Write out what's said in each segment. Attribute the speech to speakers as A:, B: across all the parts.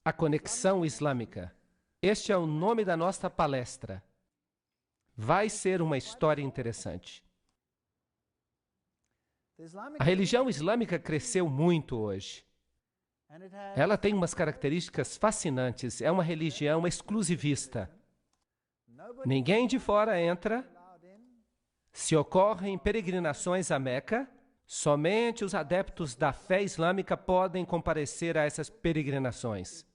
A: A Conexão Islâmica. Este é o nome da nossa palestra. Vai ser uma história interessante. A religião islâmica cresceu muito hoje. Ela tem umas características fascinantes. É uma religião exclusivista. Ninguém de fora entra. Se ocorrem peregrinações a Meca, somente os adeptos da fé islâmica podem comparecer a essas peregrinações.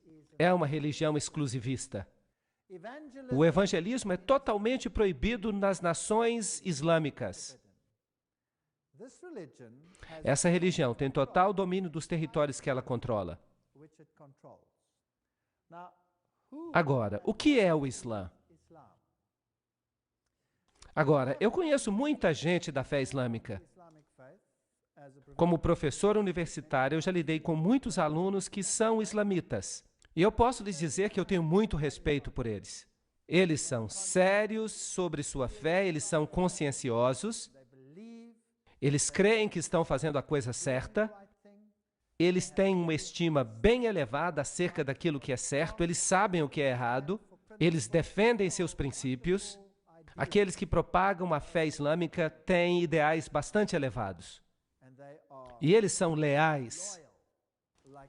A: É uma religião exclusivista. O evangelismo é totalmente proibido nas nações islâmicas. Essa religião tem total domínio dos territórios que ela controla. Agora, o que é o Islã? Agora, eu conheço muita gente da fé islâmica. Como professor universitário, eu já lidei com muitos alunos que são islamitas. E eu posso lhes dizer que eu tenho muito respeito por eles. Eles são sérios sobre sua fé, eles são conscienciosos, eles creem que estão fazendo a coisa certa, eles têm uma estima bem elevada acerca daquilo que é certo, eles sabem o que é errado, eles defendem seus princípios. Aqueles que propagam a fé islâmica têm ideais bastante elevados. E eles são leais,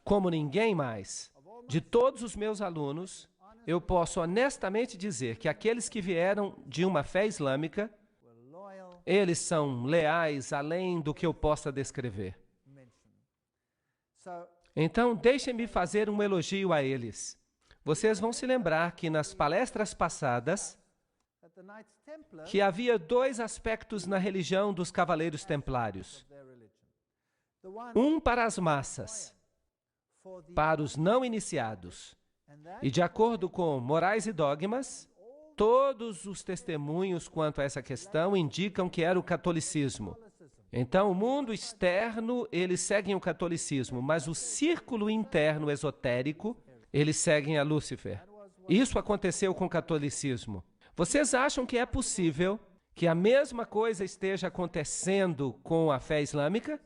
A: como ninguém mais. De todos os meus alunos, eu posso honestamente dizer que aqueles que vieram de uma fé islâmica, eles são leais além do que eu possa descrever. Então, deixem-me fazer um elogio a eles. Vocês vão se lembrar que nas palestras passadas, que havia dois aspectos na religião dos Cavaleiros Templários. Um para as massas, para os não iniciados. E de acordo com Morais e Dogmas, todos os testemunhos quanto a essa questão indicam que era o catolicismo. Então, o mundo externo, eles seguem o catolicismo, mas o círculo interno esotérico, eles seguem a Lúcifer. Isso aconteceu com o catolicismo. Vocês acham que é possível que a mesma coisa esteja acontecendo com a fé islâmica?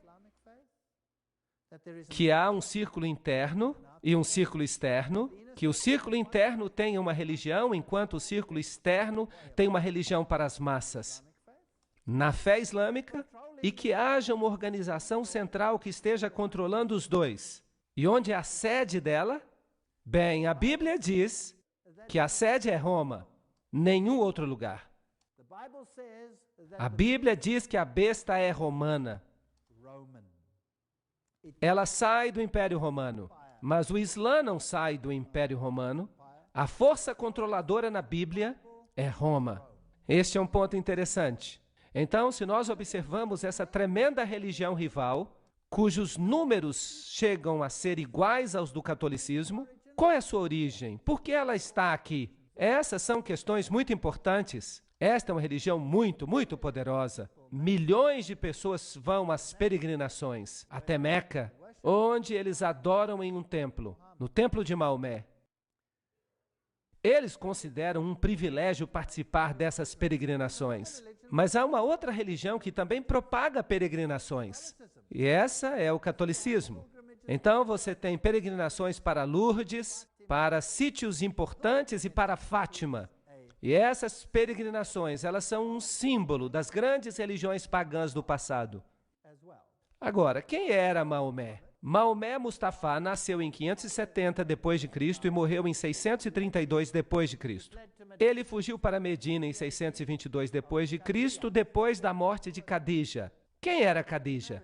A: Que há um círculo interno e um círculo externo, que o círculo interno tem uma religião, enquanto o círculo externo tem uma religião para as massas. Na fé islâmica, e que haja uma organização central que esteja controlando os dois. E onde é a sede dela? Bem, a Bíblia diz que a sede é Roma. Nenhum outro lugar. A Bíblia diz que a besta é romana. Ela sai do Império Romano, mas o Islã não sai do Império Romano. A força controladora na Bíblia é Roma. Este é um ponto interessante. Então, se nós observamos essa tremenda religião rival, cujos números chegam a ser iguais aos do catolicismo, qual é a sua origem? Por que ela está aqui? Essas são questões muito importantes. Esta é uma religião muito, muito poderosa. Milhões de pessoas vão às peregrinações, até Meca, onde eles adoram em um templo, no templo de Maomé. Eles consideram um privilégio participar dessas peregrinações. Mas há uma outra religião que também propaga peregrinações, e essa é o catolicismo. Então você tem peregrinações para Lourdes, para sítios importantes e para Fátima. E essas peregrinações, elas são um símbolo das grandes religiões pagãs do passado. Agora, quem era Maomé? Maomé Mustafa nasceu em 570 d.C. e morreu em 632 d.C. Ele fugiu para Medina em 622 d.C., depois da morte de Khadija. Quem era Khadija?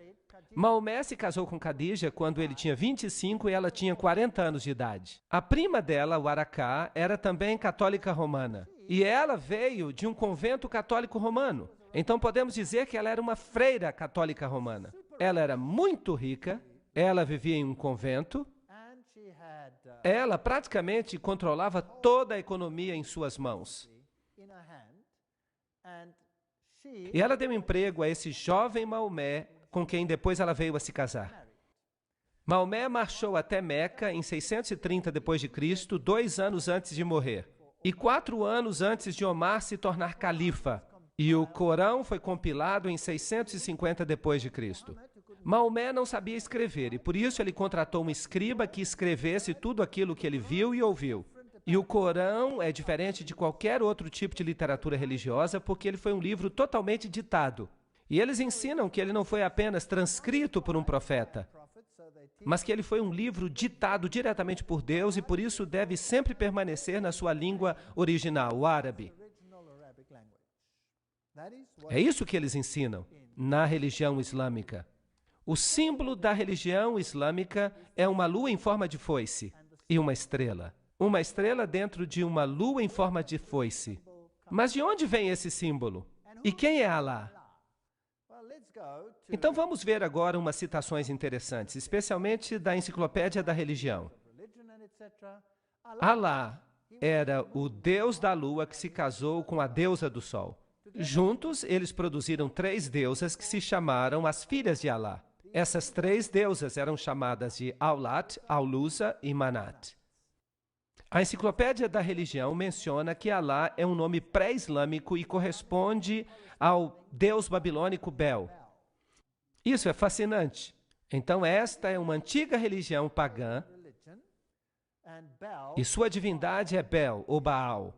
A: Maomé se casou com Khadija quando ele tinha 25 e ela tinha 40 anos de idade. A prima dela, Waraqá, era também católica romana. E ela veio de um convento católico romano. Então podemos dizer que ela era uma freira católica romana. Ela era muito rica, ela vivia em um convento, ela praticamente controlava toda a economia em suas mãos. E ela deu emprego a esse jovem Maomé, com quem depois ela veio a se casar. Maomé marchou até Meca em 630 d.C., 2 anos antes de morrer, e 4 anos antes de Omar se tornar califa, e o Corão foi compilado em 650 d.C. Maomé não sabia escrever e por isso ele contratou um escriba que escrevesse tudo aquilo que ele viu e ouviu. E o Corão é diferente de qualquer outro tipo de literatura religiosa porque ele foi um livro totalmente ditado. E eles ensinam que ele não foi apenas transcrito por um profeta, mas que ele foi um livro ditado diretamente por Deus e por isso deve sempre permanecer na sua língua original, o árabe. É isso que eles ensinam na religião islâmica. O símbolo da religião islâmica é uma lua em forma de foice e uma estrela. Uma estrela dentro de uma lua em forma de foice. Mas de onde vem esse símbolo? E quem é Alá? Então vamos ver agora umas citações interessantes, especialmente da Enciclopédia da Religião. Alá era o deus da lua que se casou com a deusa do sol. Juntos, eles produziram 3 deusas que se chamaram as filhas de Alá. Essas 3 deusas eram chamadas de Aulat, Aulusa e Manat. A Enciclopédia da Religião menciona que Alá é um nome pré-islâmico e corresponde ao deus babilônico Bel. Isso é fascinante. Então, esta é uma antiga religião pagã e sua divindade é Bel, ou Baal.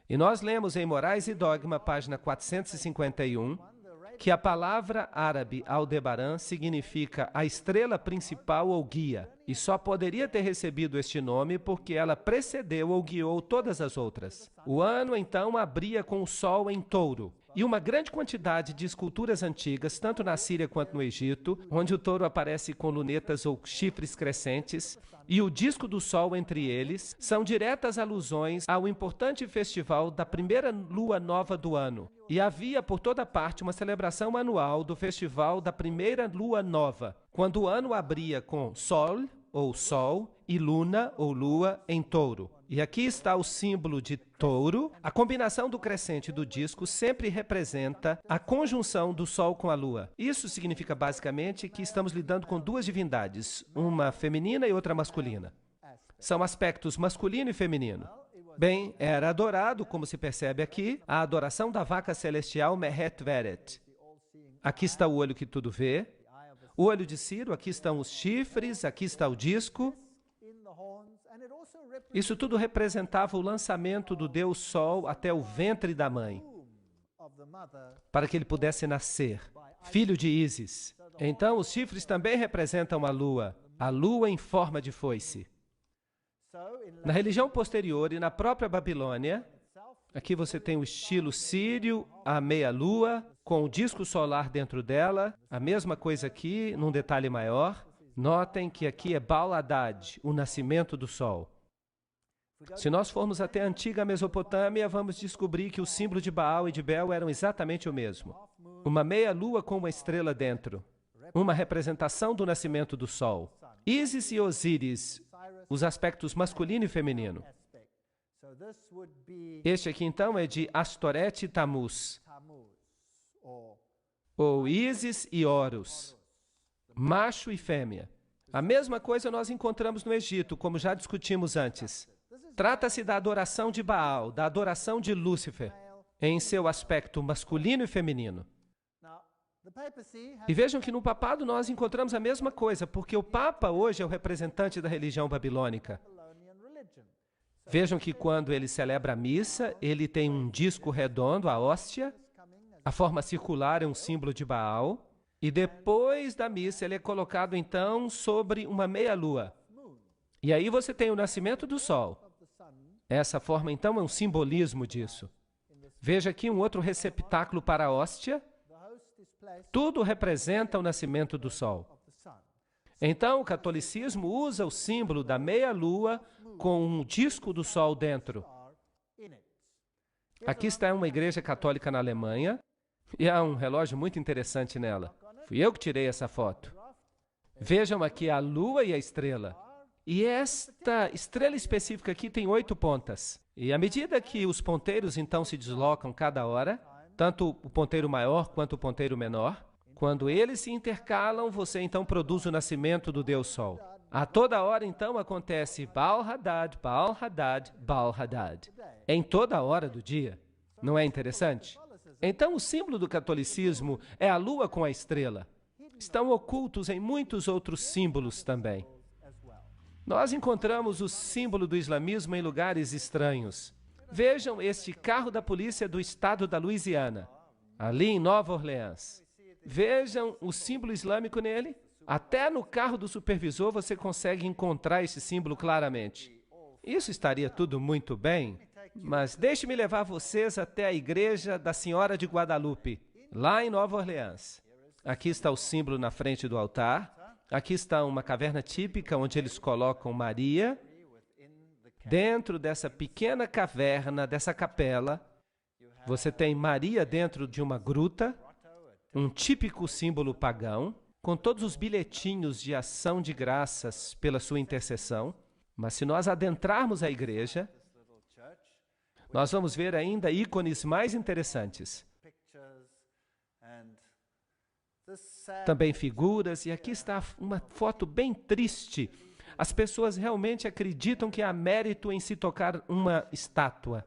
A: E nós lemos em Morais e Dogma, página 451, que a palavra árabe Aldebaran significa a estrela principal ou guia, e só poderia ter recebido este nome porque ela precedeu ou guiou todas as outras. O ano, então, abria com o sol em touro, e uma grande quantidade de esculturas antigas, tanto na Síria quanto no Egito, onde o touro aparece com lunetas ou chifres crescentes, e o disco do sol entre eles, são diretas alusões ao importante festival da primeira lua nova do ano. E havia por toda parte uma celebração anual do festival da primeira lua nova, quando o ano abria com sol, ou sol, e luna, ou lua, em touro. E aqui está o símbolo de touro. A combinação do crescente e do disco sempre representa a conjunção do sol com a lua. Isso significa basicamente que estamos lidando com 2 divindades, uma feminina e outra masculina. São aspectos masculino e feminino. Bem, era adorado, como se percebe aqui, a adoração da vaca celestial Mehet Veret. Aqui está o olho que tudo vê. O olho de Ciro, aqui estão os chifres, aqui está o disco. Isso tudo representava o lançamento do Deus Sol até o ventre da mãe, para que ele pudesse nascer, filho de Ísis. Então, os chifres também representam a lua em forma de foice. Na religião posterior e na própria Babilônia, aqui você tem o estilo sírio, a meia-lua, com o disco solar dentro dela, a mesma coisa aqui, num detalhe maior. Notem que aqui é Baal Haddad, o nascimento do sol. Se nós formos até a antiga Mesopotâmia, vamos descobrir que o símbolo de Baal e de Bel eram exatamente o mesmo. Uma meia-lua com uma estrela dentro, uma representação do nascimento do sol. Ísis e Osíris, os aspectos masculino e feminino. Este aqui, então, é de Astoret e Tamuz, ou Ísis e Horus, macho e fêmea. A mesma coisa nós encontramos no Egito, como já discutimos antes. Trata-se da adoração de Baal, da adoração de Lúcifer, em seu aspecto masculino e feminino. E vejam que no papado nós encontramos a mesma coisa, porque o Papa hoje é o representante da religião babilônica. Vejam que quando ele celebra a missa, ele tem um disco redondo, a hóstia, a forma circular é um símbolo de Baal, e depois da missa ele é colocado então sobre uma meia-lua. E aí você tem o nascimento do sol. Essa forma então é um simbolismo disso. Veja aqui um outro receptáculo para a hóstia. Tudo representa o nascimento do sol. Então o catolicismo usa o símbolo da meia-lua com um disco do sol dentro. Aqui está uma igreja católica na Alemanha e há um relógio muito interessante nela. Fui eu que tirei essa foto. Vejam aqui a lua e a estrela. E esta estrela específica aqui tem 8 pontas. E à medida que os ponteiros então se deslocam cada hora, tanto o ponteiro maior quanto o ponteiro menor, quando eles se intercalam, você então produz o nascimento do Deus Sol. A toda hora então acontece Baal Haddad, Baal Haddad, Baal Haddad. Em toda hora do dia. Não é interessante? Então o símbolo do catolicismo é a lua com a estrela. estão ocultos em muitos outros símbolos também. Nós encontramos o símbolo do islamismo em lugares estranhos. Vejam este carro da polícia do estado da Louisiana, ali em Nova Orleans. Vejam o símbolo islâmico nele. Até no carro do supervisor você consegue encontrar esse símbolo claramente. Isso estaria tudo muito bem, mas deixe-me levar vocês até a igreja da Senhora de Guadalupe, lá em Nova Orleans. Aqui está o símbolo na frente do altar. Aqui está uma caverna típica onde eles colocam Maria. Dentro dessa pequena caverna, dessa capela, você tem Maria dentro de uma gruta, um típico símbolo pagão, com todos os bilhetinhos de ação de graças pela sua intercessão. Mas se nós adentrarmos a igreja, nós vamos ver ainda ícones mais interessantes. Também figuras, e aqui está uma foto bem triste. As pessoas realmente acreditam que há mérito em se tocar uma estátua.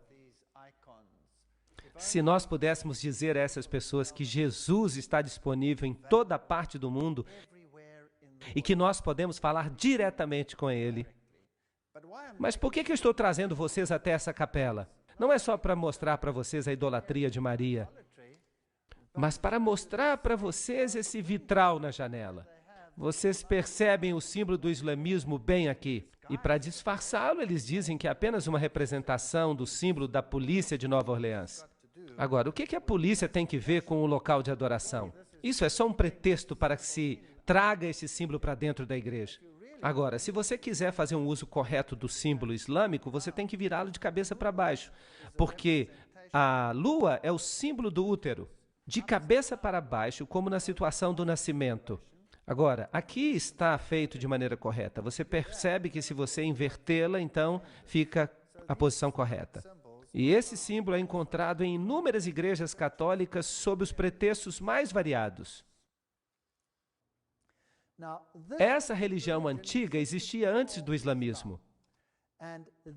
A: Se nós pudéssemos dizer a essas pessoas que Jesus está disponível em toda parte do mundo e que nós podemos falar diretamente com Ele. Mas por que eu estou trazendo vocês até essa capela? Não é só para mostrar para vocês a idolatria de Maria, mas para mostrar para vocês esse vitral na janela. Vocês percebem o símbolo do islamismo bem aqui. E para disfarçá-lo, eles dizem que é apenas uma representação do símbolo da polícia de Nova Orleans. Agora, o que a polícia tem que ver com o local de adoração? Isso é só um pretexto para que se traga esse símbolo para dentro da igreja. Agora, se você quiser fazer um uso correto do símbolo islâmico, você tem que virá-lo de cabeça para baixo, porque a lua é o símbolo do útero, de cabeça para baixo, como na situação do nascimento. Agora, aqui está feito de maneira correta. Você percebe que se você invertê-la, então fica a posição correta. E esse símbolo é encontrado em inúmeras igrejas católicas sob os pretextos mais variados. Essa religião antiga existia antes do islamismo.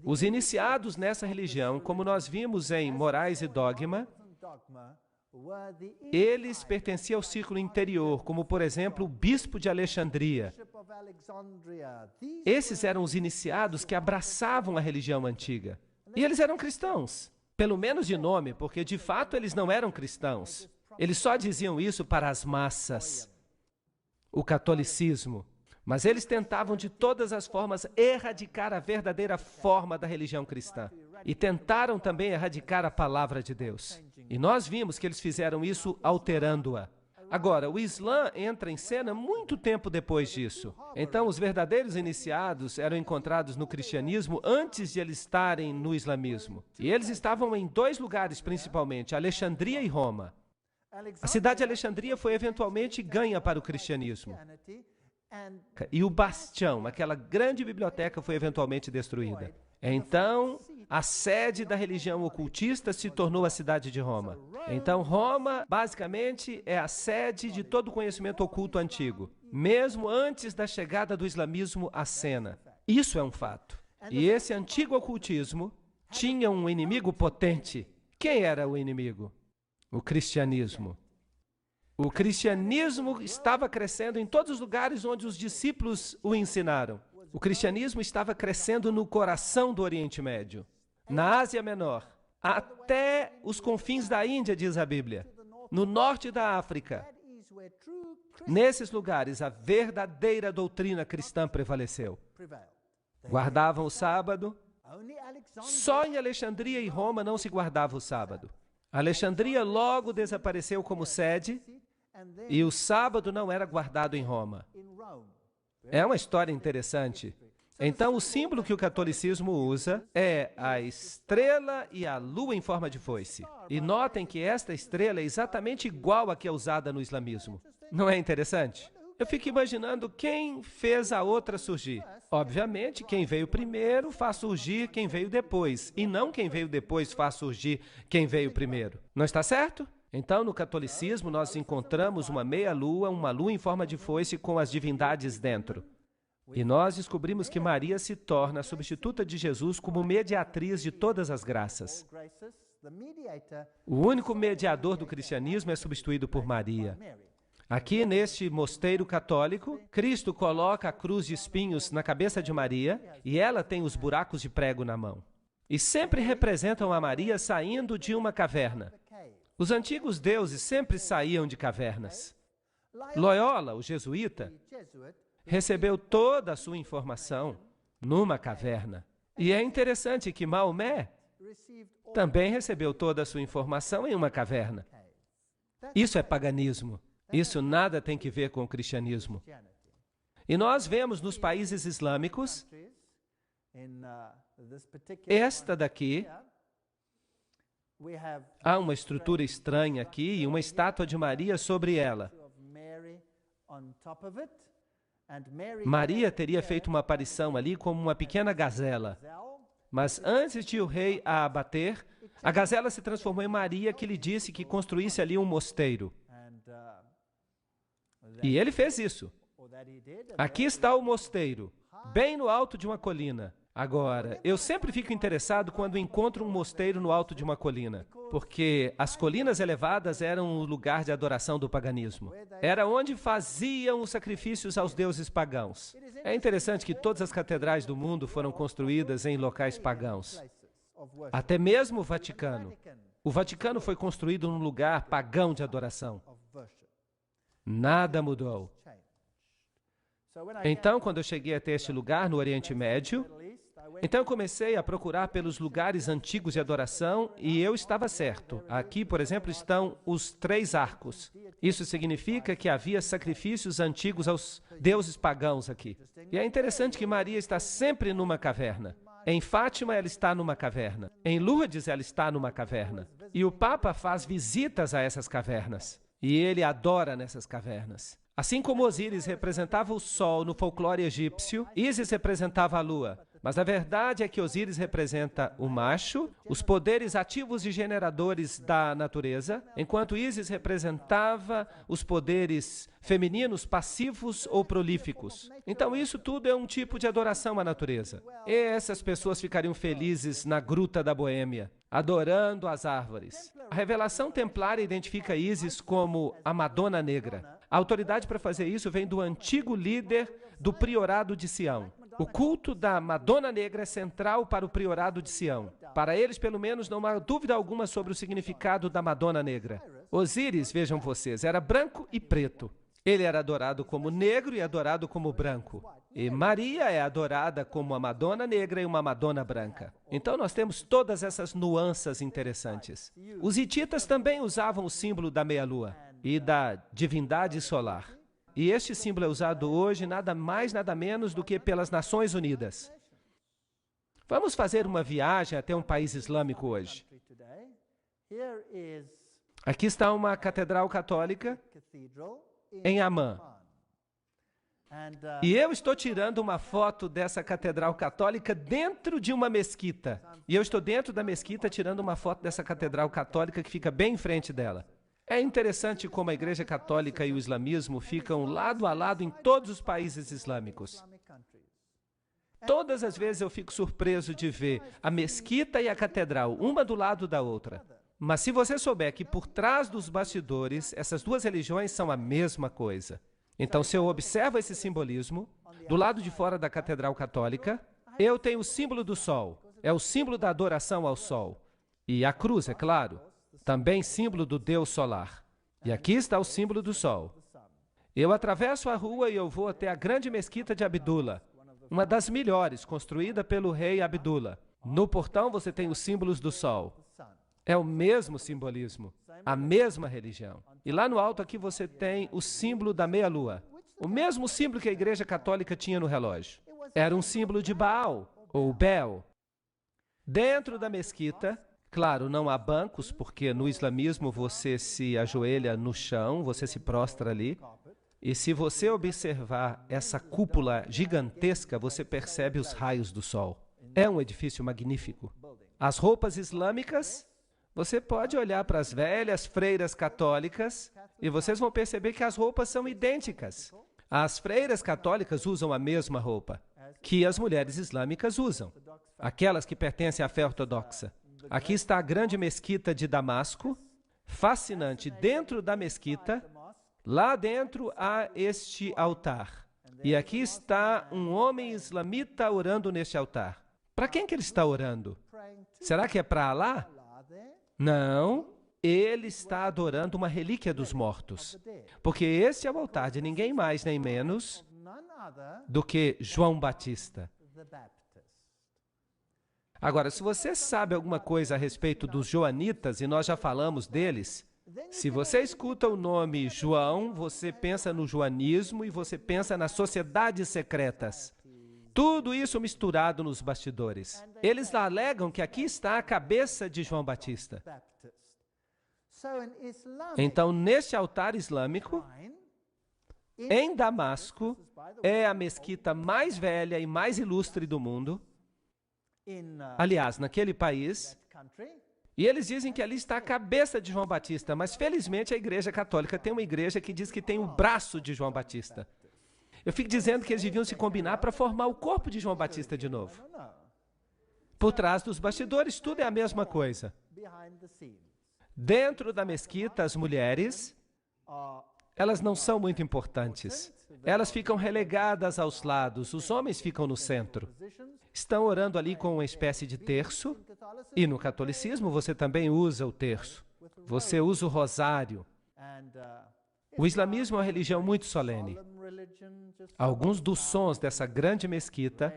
A: Os iniciados nessa religião, como nós vimos em Morais e Dogma, eles pertenciam ao círculo interior, como, por exemplo, o bispo de Alexandria. Esses eram os iniciados que abraçavam a religião antiga. E eles eram cristãos, pelo menos de nome, porque de fato eles não eram cristãos. Eles só diziam isso para as massas, o catolicismo. Mas eles tentavam de todas as formas erradicar a verdadeira forma da religião cristã. E tentaram também erradicar a palavra de Deus. E nós vimos que eles fizeram isso alterando-a. Agora, o Islã entra em cena muito tempo depois disso. Então, os verdadeiros iniciados eram encontrados no cristianismo antes de eles estarem no islamismo. E eles estavam em dois lugares, principalmente, Alexandria e Roma. A cidade de Alexandria foi eventualmente ganha para o cristianismo. E o bastião, aquela grande biblioteca, foi eventualmente destruída. Então, a sede da religião ocultista se tornou a cidade de Roma. Então, Roma, basicamente, é a sede de todo o conhecimento oculto antigo, mesmo antes da chegada do islamismo à cena. Isso é um fato. E esse antigo ocultismo tinha um inimigo potente. Quem era o inimigo? O cristianismo. O cristianismo estava crescendo em todos os lugares onde os discípulos o ensinaram. O cristianismo estava crescendo no coração do Oriente Médio, na Ásia Menor, até os confins da Índia, diz a Bíblia, no norte da África. Nesses lugares, a verdadeira doutrina cristã prevaleceu. Guardavam o sábado. Só em Alexandria e Roma não se guardava o sábado. Alexandria logo desapareceu como sede e o sábado não era guardado em Roma. É uma história interessante. Então, o símbolo que o catolicismo usa é a estrela e a lua em forma de foice. E notem que esta estrela é exatamente igual à que é usada no islamismo. Não é interessante? Eu fico imaginando quem fez a outra surgir. Obviamente, quem veio primeiro faz surgir quem veio depois, e não quem veio depois faz surgir quem veio primeiro. Não está certo? Então, no catolicismo, nós encontramos uma meia-lua, uma lua em forma de foice com as divindades dentro. E nós descobrimos que Maria se torna a substituta de Jesus como mediatriz de todas as graças. O único mediador do cristianismo é substituído por Maria. Aqui neste mosteiro católico, Cristo coloca a cruz de espinhos na cabeça de Maria e ela tem os buracos de prego na mão. E sempre representam a Maria saindo de uma caverna. Os antigos deuses sempre saíam de cavernas. Loyola, o jesuíta, recebeu toda a sua informação numa caverna. E é interessante que Maomé também recebeu toda a sua informação em uma caverna. Isso é paganismo. Isso nada tem que ver com o cristianismo. E nós vemos nos países islâmicos, esta daqui, há uma estrutura estranha aqui e uma estátua de Maria sobre ela. Maria teria feito uma aparição ali como uma pequena gazela. Mas antes de o rei a abater, a gazela se transformou em Maria, que lhe disse que construísse ali um mosteiro. E ele fez isso. Aqui está o mosteiro, bem no alto de uma colina. Agora, eu sempre fico interessado quando encontro um mosteiro no alto de uma colina, porque as colinas elevadas eram o lugar de adoração do paganismo. Era onde faziam os sacrifícios aos deuses pagãos. É interessante que todas as catedrais do mundo foram construídas em locais pagãos. Até mesmo o Vaticano. O Vaticano foi construído num lugar pagão de adoração. Nada mudou. Então, quando eu cheguei até este lugar, no Oriente Médio, então eu comecei a procurar pelos lugares antigos de adoração e eu estava certo. Aqui, por exemplo, estão os 3 arcos. Isso significa que havia sacrifícios antigos aos deuses pagãos aqui. E é interessante que Maria está sempre numa caverna. Em Fátima, ela está numa caverna. Em Lourdes, ela está numa caverna. E o Papa faz visitas a essas cavernas. E ele adora nessas cavernas. Assim como Osíris representava o sol no folclore egípcio, Ísis representava a lua. Mas a verdade é que Osíris representa o macho, os poderes ativos e generadores da natureza, enquanto Ísis representava os poderes femininos passivos ou prolíficos. Então isso tudo é um tipo de adoração à natureza. E essas pessoas ficariam felizes na Gruta da Boêmia, adorando as árvores. A revelação templária identifica Ísis como a Madonna Negra. A autoridade para fazer isso vem do antigo líder do priorado de Sião. O culto da Madonna Negra é central para o priorado de Sião. Para eles, pelo menos, não há dúvida alguma sobre o significado da Madonna Negra. Osíris, vejam vocês, era branco e preto. Ele era adorado como negro e adorado como branco. E Maria é adorada como uma Madonna Negra e uma Madonna Branca. Então nós temos todas essas nuances interessantes. Os hititas também usavam o símbolo da meia-lua e da divindade solar. E este símbolo é usado hoje nada mais, nada menos do que pelas Nações Unidas. Vamos fazer uma viagem até um país islâmico hoje. Aqui está uma catedral católica em Amman. E eu estou tirando uma foto dessa catedral católica dentro de uma mesquita. E eu estou dentro da mesquita tirando uma foto dessa catedral católica que fica bem em frente dela. É interessante como a Igreja Católica e o islamismo ficam lado a lado em todos os países islâmicos. Todas as vezes eu fico surpreso de ver a mesquita e a catedral, uma do lado da outra. Mas se você souber que por trás dos bastidores, essas duas religiões são a mesma coisa. Então, se eu observo esse simbolismo, do lado de fora da Catedral Católica, eu tenho o símbolo do sol. É o símbolo da adoração ao sol. E a cruz, é claro, também símbolo do Deus solar. E aqui está o símbolo do sol. Eu atravesso a rua e eu vou até a grande mesquita de Abdullah, uma das melhores, construída pelo rei Abdullah. No portão você tem os símbolos do sol. É o mesmo simbolismo, a mesma religião. E lá no alto aqui você tem o símbolo da meia-lua. O mesmo símbolo que a Igreja Católica tinha no relógio. Era um símbolo de Baal, ou Bel. Dentro da mesquita, claro, não há bancos, porque no islamismo você se ajoelha no chão, você se prostra ali. E se você observar essa cúpula gigantesca, você percebe os raios do sol. É um edifício magnífico. As roupas islâmicas, você pode olhar para as velhas freiras católicas e vocês vão perceber que as roupas são idênticas. As freiras católicas usam a mesma roupa que as mulheres islâmicas usam, aquelas que pertencem à fé ortodoxa. Aqui está a grande mesquita de Damasco, fascinante. Dentro da mesquita Lá dentro há este altar. E aqui está um homem islamita orando neste altar. Para quem que ele está orando? Será que é para Alá? Não. Ele está adorando uma relíquia dos mortos. Porque esse é o altar de ninguém mais nem menos do que João Batista. Agora, se você sabe alguma coisa a respeito dos joanitas, e nós já falamos deles, se você escuta o nome João, você pensa no joanismo e você pensa nas sociedades secretas. Tudo isso misturado nos bastidores. Eles alegam que aqui está a cabeça de João Batista. Então, neste altar islâmico, em Damasco, é a mesquita mais velha e mais ilustre do mundo. Aliás, naquele país, e eles dizem que ali está a cabeça de João Batista, mas felizmente a Igreja Católica tem uma igreja que diz que tem o braço de João Batista. Eu fico dizendo que eles deviam se combinar para formar o corpo de João Batista de novo. Por trás dos bastidores, tudo é a mesma coisa. Dentro da mesquita, as mulheres, elas não são muito importantes. Elas ficam relegadas aos lados, os homens ficam no centro. Estão orando ali com uma espécie de terço, e no catolicismo você também usa o terço. Você usa o rosário. O islamismo é uma religião muito solene. Alguns dos sons dessa grande mesquita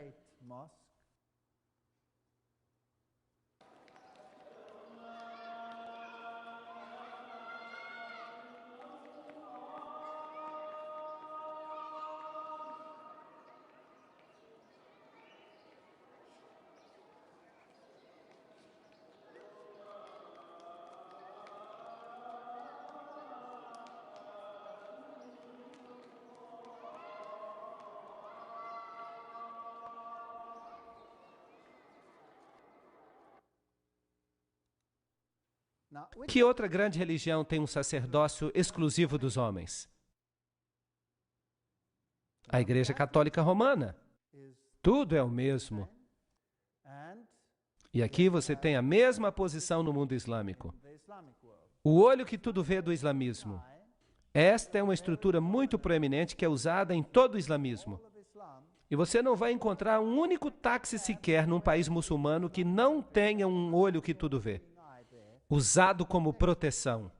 A: Que outra grande religião tem um sacerdócio exclusivo dos homens? A Igreja Católica Romana. Tudo é o mesmo. E aqui você tem a mesma posição no mundo islâmico. O olho que tudo vê do islamismo. Esta é uma estrutura muito proeminente que é usada em todo o islamismo. E você não vai encontrar um único táxi sequer num país muçulmano que não tenha um olho que tudo vê. Usado como proteção.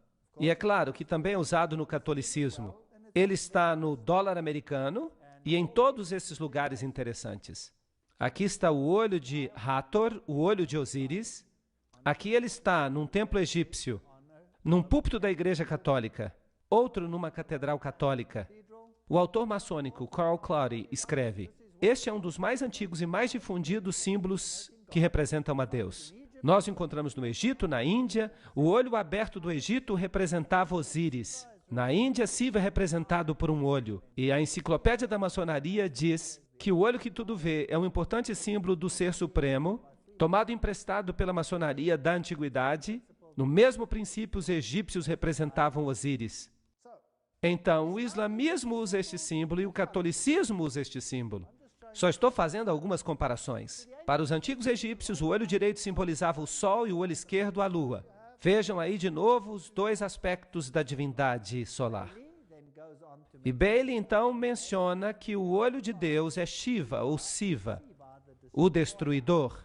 A: E é claro que também é usado no catolicismo. Ele está no dólar americano e em todos esses lugares interessantes. Aqui está o olho de Hathor, o olho de Osíris. Aqui ele está num templo egípcio, num púlpito da Igreja Católica, outro numa catedral católica. O autor maçônico Carl Clary escreve: este é um dos mais antigos e mais difundidos símbolos que representam a Deus. Nós o encontramos no Egito, na Índia. O olho aberto do Egito representava Osíris. Na Índia, Siva é representado por um olho. E a enciclopédia da maçonaria diz que o olho que tudo vê é um importante símbolo do Ser Supremo, tomado emprestado pela maçonaria da antiguidade. No mesmo princípio, os egípcios representavam Osíris. Então, o islamismo usa este símbolo e o catolicismo usa este símbolo. Só estou fazendo algumas comparações. Para os antigos egípcios, o olho direito simbolizava o sol e o olho esquerdo a lua. Vejam aí de novo os dois aspectos da divindade solar. E Bailey, então, menciona que o olho de Deus é Shiva, ou Siva, o destruidor.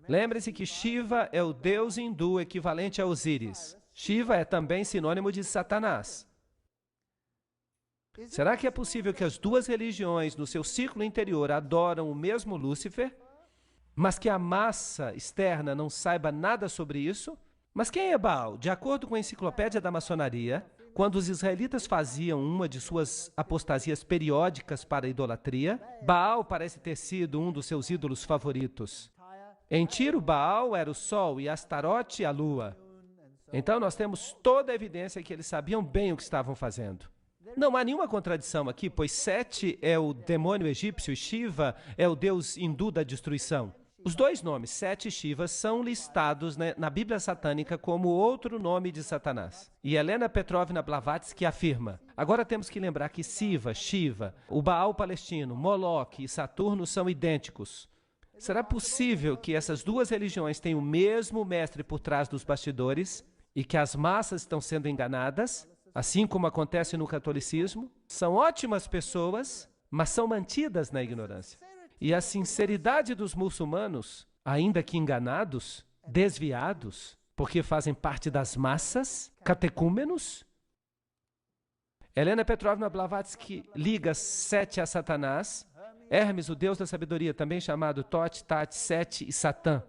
A: Lembre-se que Shiva é o deus hindu equivalente a Osíris. Shiva é também sinônimo de Satanás. Será que é possível que as duas religiões, no seu círculo interior, adoram o mesmo Lúcifer, mas que a massa externa não saiba nada sobre isso? Mas quem é Baal? De acordo com a enciclopédia da maçonaria, quando os israelitas faziam uma de suas apostasias periódicas para a idolatria, Baal parece ter sido um dos seus ídolos favoritos. Em Tiro, Baal era o sol e Astarote a lua. Então nós temos toda a evidência que eles sabiam bem o que estavam fazendo. Não há nenhuma contradição aqui, pois Sete é o demônio egípcio e Shiva é o deus hindu da destruição. Os dois nomes, Sete e Shiva, são listados na Bíblia satânica como outro nome de Satanás. E Helena Petrovna Blavatsky afirma: agora temos que lembrar que Siva, Shiva, o Baal palestino, Moloque e Saturno são idênticos. Será possível que essas duas religiões tenham o mesmo mestre por trás dos bastidores e que as massas estão sendo enganadas? assim como acontece no catolicismo, são ótimas pessoas, mas são mantidas na ignorância. E a sinceridade dos muçulmanos, ainda que enganados, desviados, porque fazem parte das massas, catecúmenos. Helena Petrovna Blavatsky liga Sete a Satanás, Hermes, o deus da sabedoria, também chamado Tote, Tate, Sete e Satã.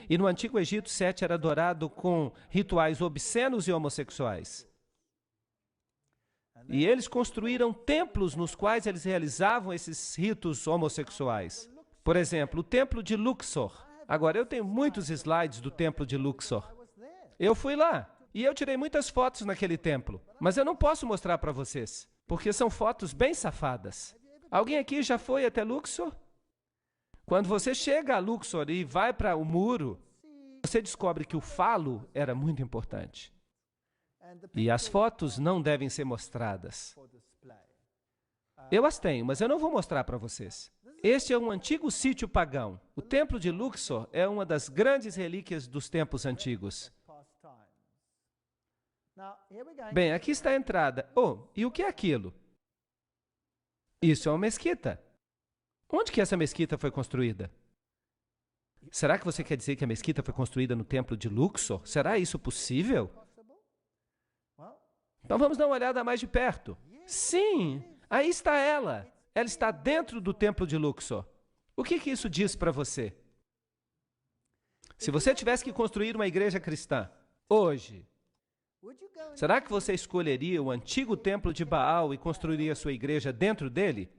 A: E no Antigo Egito, Sete era adorado com rituais obscenos e homossexuais. E eles construíram templos nos quais eles realizavam esses ritos homossexuais. Por exemplo, o templo de Luxor. Agora, eu tenho muitos slides do templo de Luxor. Eu fui lá e eu tirei muitas fotos naquele templo, mas eu não posso mostrar para vocês, porque são fotos bem safadas. Alguém aqui já foi até Luxor? Quando você chega a Luxor e vai para o muro, você descobre que o falo era muito importante. E as fotos não devem ser mostradas. Eu as tenho, mas eu não vou mostrar para vocês. Este é um antigo sítio pagão. O templo de Luxor é uma das grandes relíquias dos tempos antigos. Bem, aqui está a entrada. Oh, e o que é aquilo? Isso é uma mesquita. Onde que essa mesquita foi construída? Será que você quer dizer que a mesquita foi construída no templo de Luxor? Será isso possível? Então vamos dar uma olhada mais de perto. Sim, aí está ela. Ela está dentro do templo de Luxor. O que isso diz para você? Se você tivesse que construir uma igreja cristã hoje, será que você escolheria o antigo templo de Baal e construiria sua igreja dentro dele?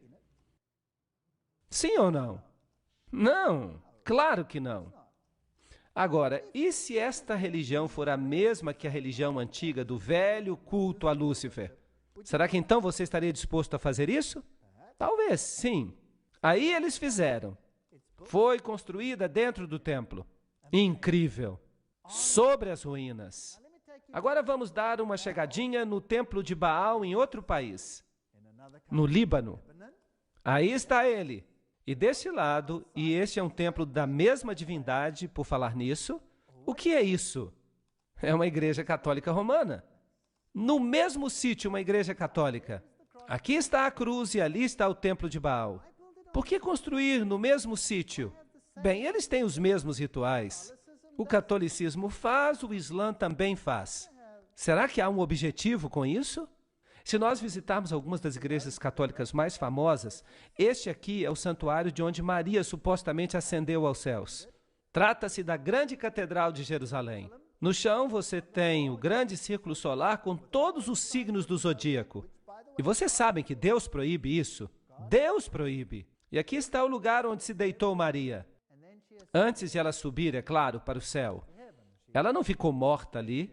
A: Sim ou não? Não, claro que não. Agora, e se esta religião for a mesma que a religião antiga do velho culto a Lúcifer? Será que então você estaria disposto a fazer isso? Talvez, sim. Aí eles fizeram. Foi construída dentro do templo. Incrível. Sobre as ruínas. Agora vamos dar uma chegadinha no templo de Baal em outro país. No Líbano. Aí está ele. E deste lado, e este é um templo da mesma divindade, por falar nisso, o que é isso? É uma igreja católica romana. No mesmo sítio, uma igreja católica. Aqui está a cruz e ali está o templo de Baal. Por que construir no mesmo sítio? Bem, eles têm os mesmos rituais. O catolicismo faz, o Islã também faz. Será que há um objetivo com isso? Se nós visitarmos algumas das igrejas católicas mais famosas, este aqui é o santuário de onde Maria supostamente ascendeu aos céus. Trata-se da grande catedral de Jerusalém. No chão você tem o grande círculo solar com todos os signos do zodíaco. E vocês sabem que Deus proíbe isso? Deus proíbe. E aqui está o lugar onde se deitou Maria. Antes de ela subir, é claro, para o céu. Ela não ficou morta ali.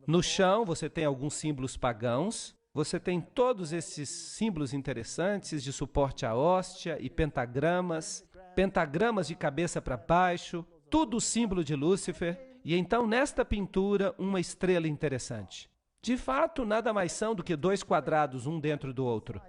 A: No chão você tem alguns símbolos pagãos. Você tem todos esses símbolos interessantes de suporte à hóstia e pentagramas de cabeça para baixo, tudo símbolo de Lúcifer. E então, nesta pintura, uma estrela interessante. De fato, nada mais são do que dois quadrados, um dentro do outro.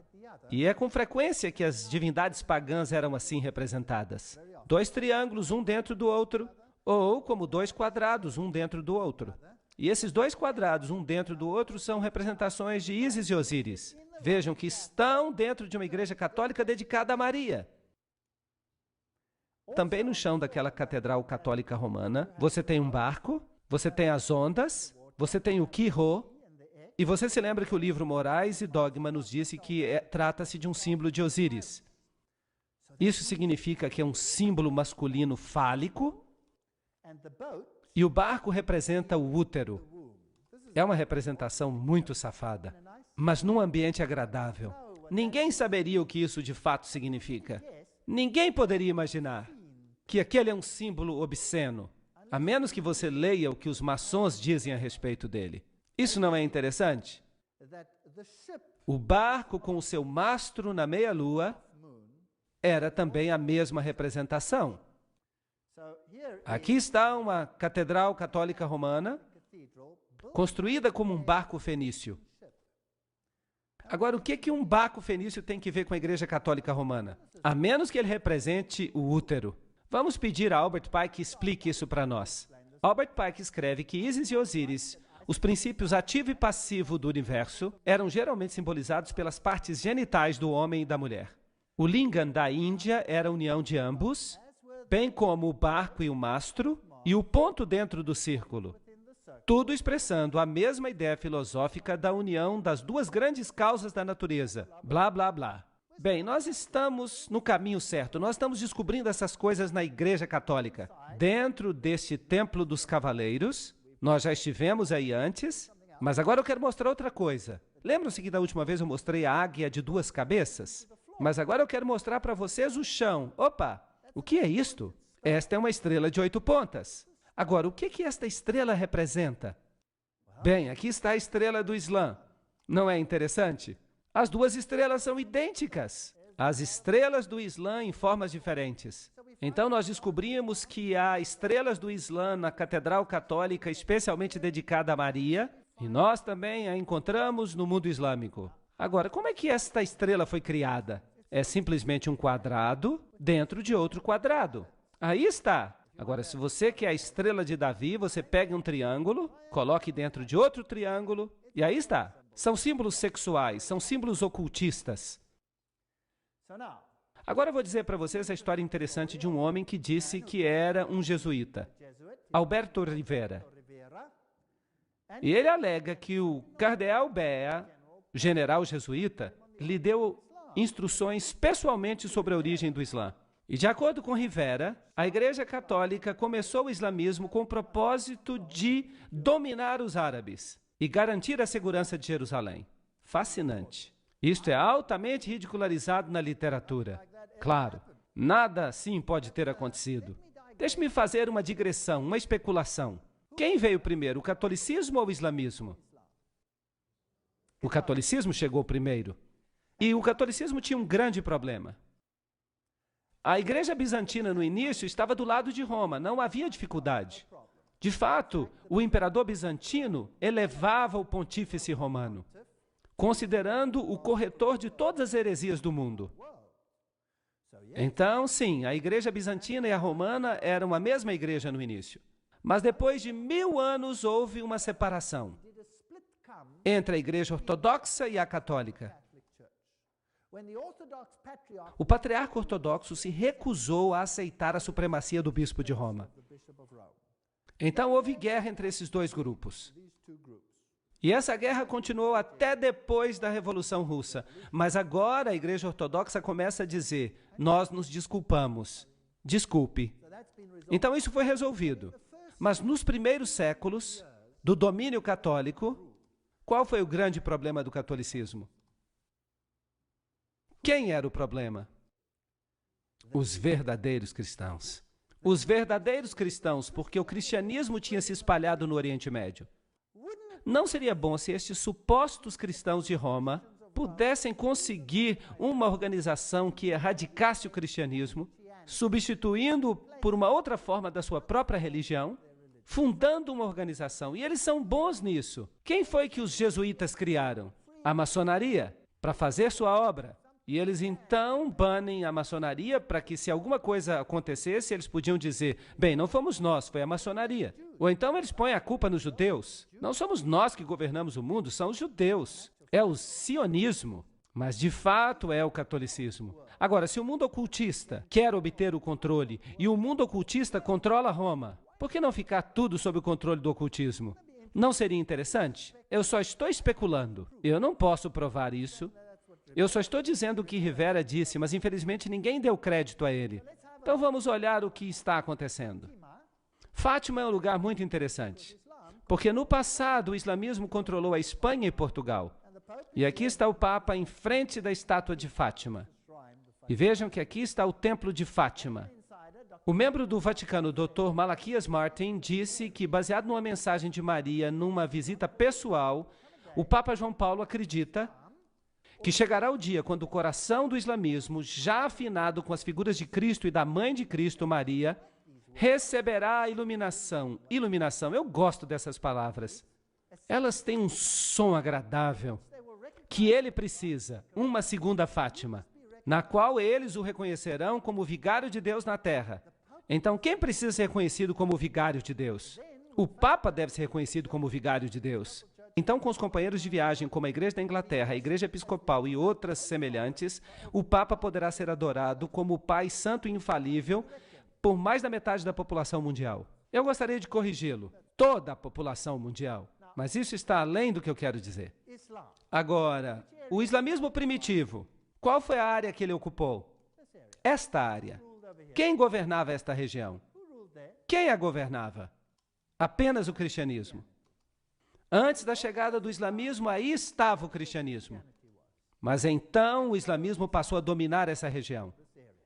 A: E é com frequência que as divindades pagãs eram assim representadas. Dois triângulos, um dentro do outro, ou como dois quadrados, um dentro do outro. E esses dois quadrados, um dentro do outro, são representações de Ísis e Osíris. Vejam que estão dentro de uma igreja católica dedicada a Maria. Também no chão daquela catedral católica romana, você tem um barco, você tem as ondas, você tem o Quirô, e você se lembra que o livro Morais e Dogma nos disse que trata-se de um símbolo de Osíris. Isso significa que é um símbolo masculino fálico, e o barco representa o útero. É uma representação muito safada, mas num ambiente agradável. Ninguém saberia o que isso de fato significa. Ninguém poderia imaginar que aquele é um símbolo obsceno, a menos que você leia o que os maçons dizem a respeito dele. Isso não é interessante? O barco com o seu mastro na meia-lua era também a mesma representação. Aqui está uma catedral católica romana, construída como um barco fenício. Agora, o que um barco fenício tem que ver com a Igreja Católica Romana? A menos que ele represente o útero. Vamos pedir a Albert Pike que explique isso para nós. Albert Pike escreve que Ísis e Osíris Os princípios ativo e passivo do universo eram geralmente simbolizados pelas partes genitais do homem e da mulher. O lingam da Índia era a união de ambos, bem como o barco e o mastro, e o ponto dentro do círculo. Tudo expressando a mesma ideia filosófica da união das duas grandes causas da natureza. Blá, blá, blá. Bem, nós estamos no caminho certo. Nós estamos descobrindo essas coisas na Igreja Católica. Dentro deste Templo dos Cavaleiros, nós já estivemos aí antes, mas agora eu quero mostrar outra coisa. Lembram-se que da última vez eu mostrei a águia de 2 cabeças? Mas agora eu quero mostrar para vocês o chão. Opa! O que é isto? Esta é uma estrela de 8 pontas. Agora, o que esta estrela representa? Bem, aqui está a estrela do Islã. Não é interessante? As duas estrelas são idênticas. As estrelas do Islã em formas diferentes. Então, nós descobrimos que há estrelas do Islã na Catedral Católica especialmente dedicada a Maria, e nós também a encontramos no mundo islâmico. Agora, como é que esta estrela foi criada? É simplesmente um quadrado dentro de outro quadrado. Aí está. Agora, se você quer a estrela de Davi, você pega um triângulo, coloque dentro de outro triângulo, e aí está. São símbolos sexuais, são símbolos ocultistas. Agora eu vou dizer para vocês a história interessante de um homem que disse que era um jesuíta, Alberto Rivera. E ele alega que o cardeal Bea, general jesuíta, lhe deu instruções pessoalmente sobre a origem do Islã. E de acordo com Rivera, a Igreja Católica começou o islamismo com o propósito de dominar os árabes e garantir a segurança de Jerusalém. Fascinante. Isto é altamente ridicularizado na literatura. Claro, nada assim pode ter acontecido. Deixe-me fazer uma digressão, uma especulação. Quem veio primeiro, o catolicismo ou o islamismo? O catolicismo chegou primeiro. E o catolicismo tinha um grande problema. A Igreja Bizantina, no início, estava do lado de Roma, não havia dificuldade. De fato, o imperador bizantino elevava o pontífice romano, considerando o corretor de todas as heresias do mundo. Então, sim, a Igreja Bizantina e a Romana eram a mesma igreja no início. Mas depois de 1000 anos houve uma separação entre a Igreja Ortodoxa e a Católica. O patriarca ortodoxo se recusou a aceitar a supremacia do bispo de Roma. Então houve guerra entre esses dois grupos. E essa guerra continuou até depois da Revolução Russa. Mas agora a Igreja Ortodoxa começa a dizer: nós nos desculpamos. Desculpe. Então isso foi resolvido. Mas nos primeiros séculos do domínio católico, qual foi o grande problema do catolicismo? Quem era o problema? Os verdadeiros cristãos. Os verdadeiros cristãos, porque o cristianismo tinha se espalhado no Oriente Médio. Não seria bom se estes supostos cristãos de Roma pudessem conseguir uma organização que erradicasse o cristianismo, substituindo por uma outra forma da sua própria religião, fundando uma organização. E eles são bons nisso. Quem foi que os jesuítas criaram? A maçonaria, para fazer sua obra. E eles então banem a maçonaria para que, se alguma coisa acontecesse, eles podiam dizer: bem, não fomos nós, foi a maçonaria. Ou então eles põem a culpa nos judeus. Não somos nós que governamos o mundo, são os judeus. É o sionismo, mas de fato é o catolicismo. Agora, se o mundo ocultista quer obter o controle e o mundo ocultista controla Roma, por que não ficar tudo sob o controle do ocultismo? Não seria interessante? Eu só estou especulando. Eu não posso provar isso. Eu só estou dizendo o que Rivera disse, mas infelizmente ninguém deu crédito a ele. Então vamos olhar o que está acontecendo. Fátima é um lugar muito interessante, porque no passado o islamismo controlou a Espanha e Portugal. E aqui está o Papa em frente da estátua de Fátima. E vejam que aqui está o Templo de Fátima. O membro do Vaticano, Dr. Malaquias Martin, disse que, baseado numa mensagem de Maria numa visita pessoal, o Papa João Paulo acredita que chegará o dia quando o coração do islamismo, já afinado com as figuras de Cristo e da mãe de Cristo, Maria, receberá a iluminação. Iluminação, eu gosto dessas palavras. Elas têm um som agradável, que ele precisa, uma segunda Fátima, na qual eles o reconhecerão como o vigário de Deus na terra. Então, quem precisa ser reconhecido como o vigário de Deus? O Papa deve ser reconhecido como vigário de Deus. Então, com os companheiros de viagem, como a Igreja da Inglaterra, a Igreja Episcopal e outras semelhantes, o Papa poderá ser adorado como o Pai Santo e Infalível por mais da metade da população mundial. Eu gostaria de corrigi-lo. Toda a população mundial. Mas isso está além do que eu quero dizer. Agora, o islamismo primitivo, qual foi a área que ele ocupou? Esta área. Quem governava esta região? Quem a governava? Apenas o cristianismo. Antes da chegada do islamismo, aí estava o cristianismo. Mas então o islamismo passou a dominar essa região.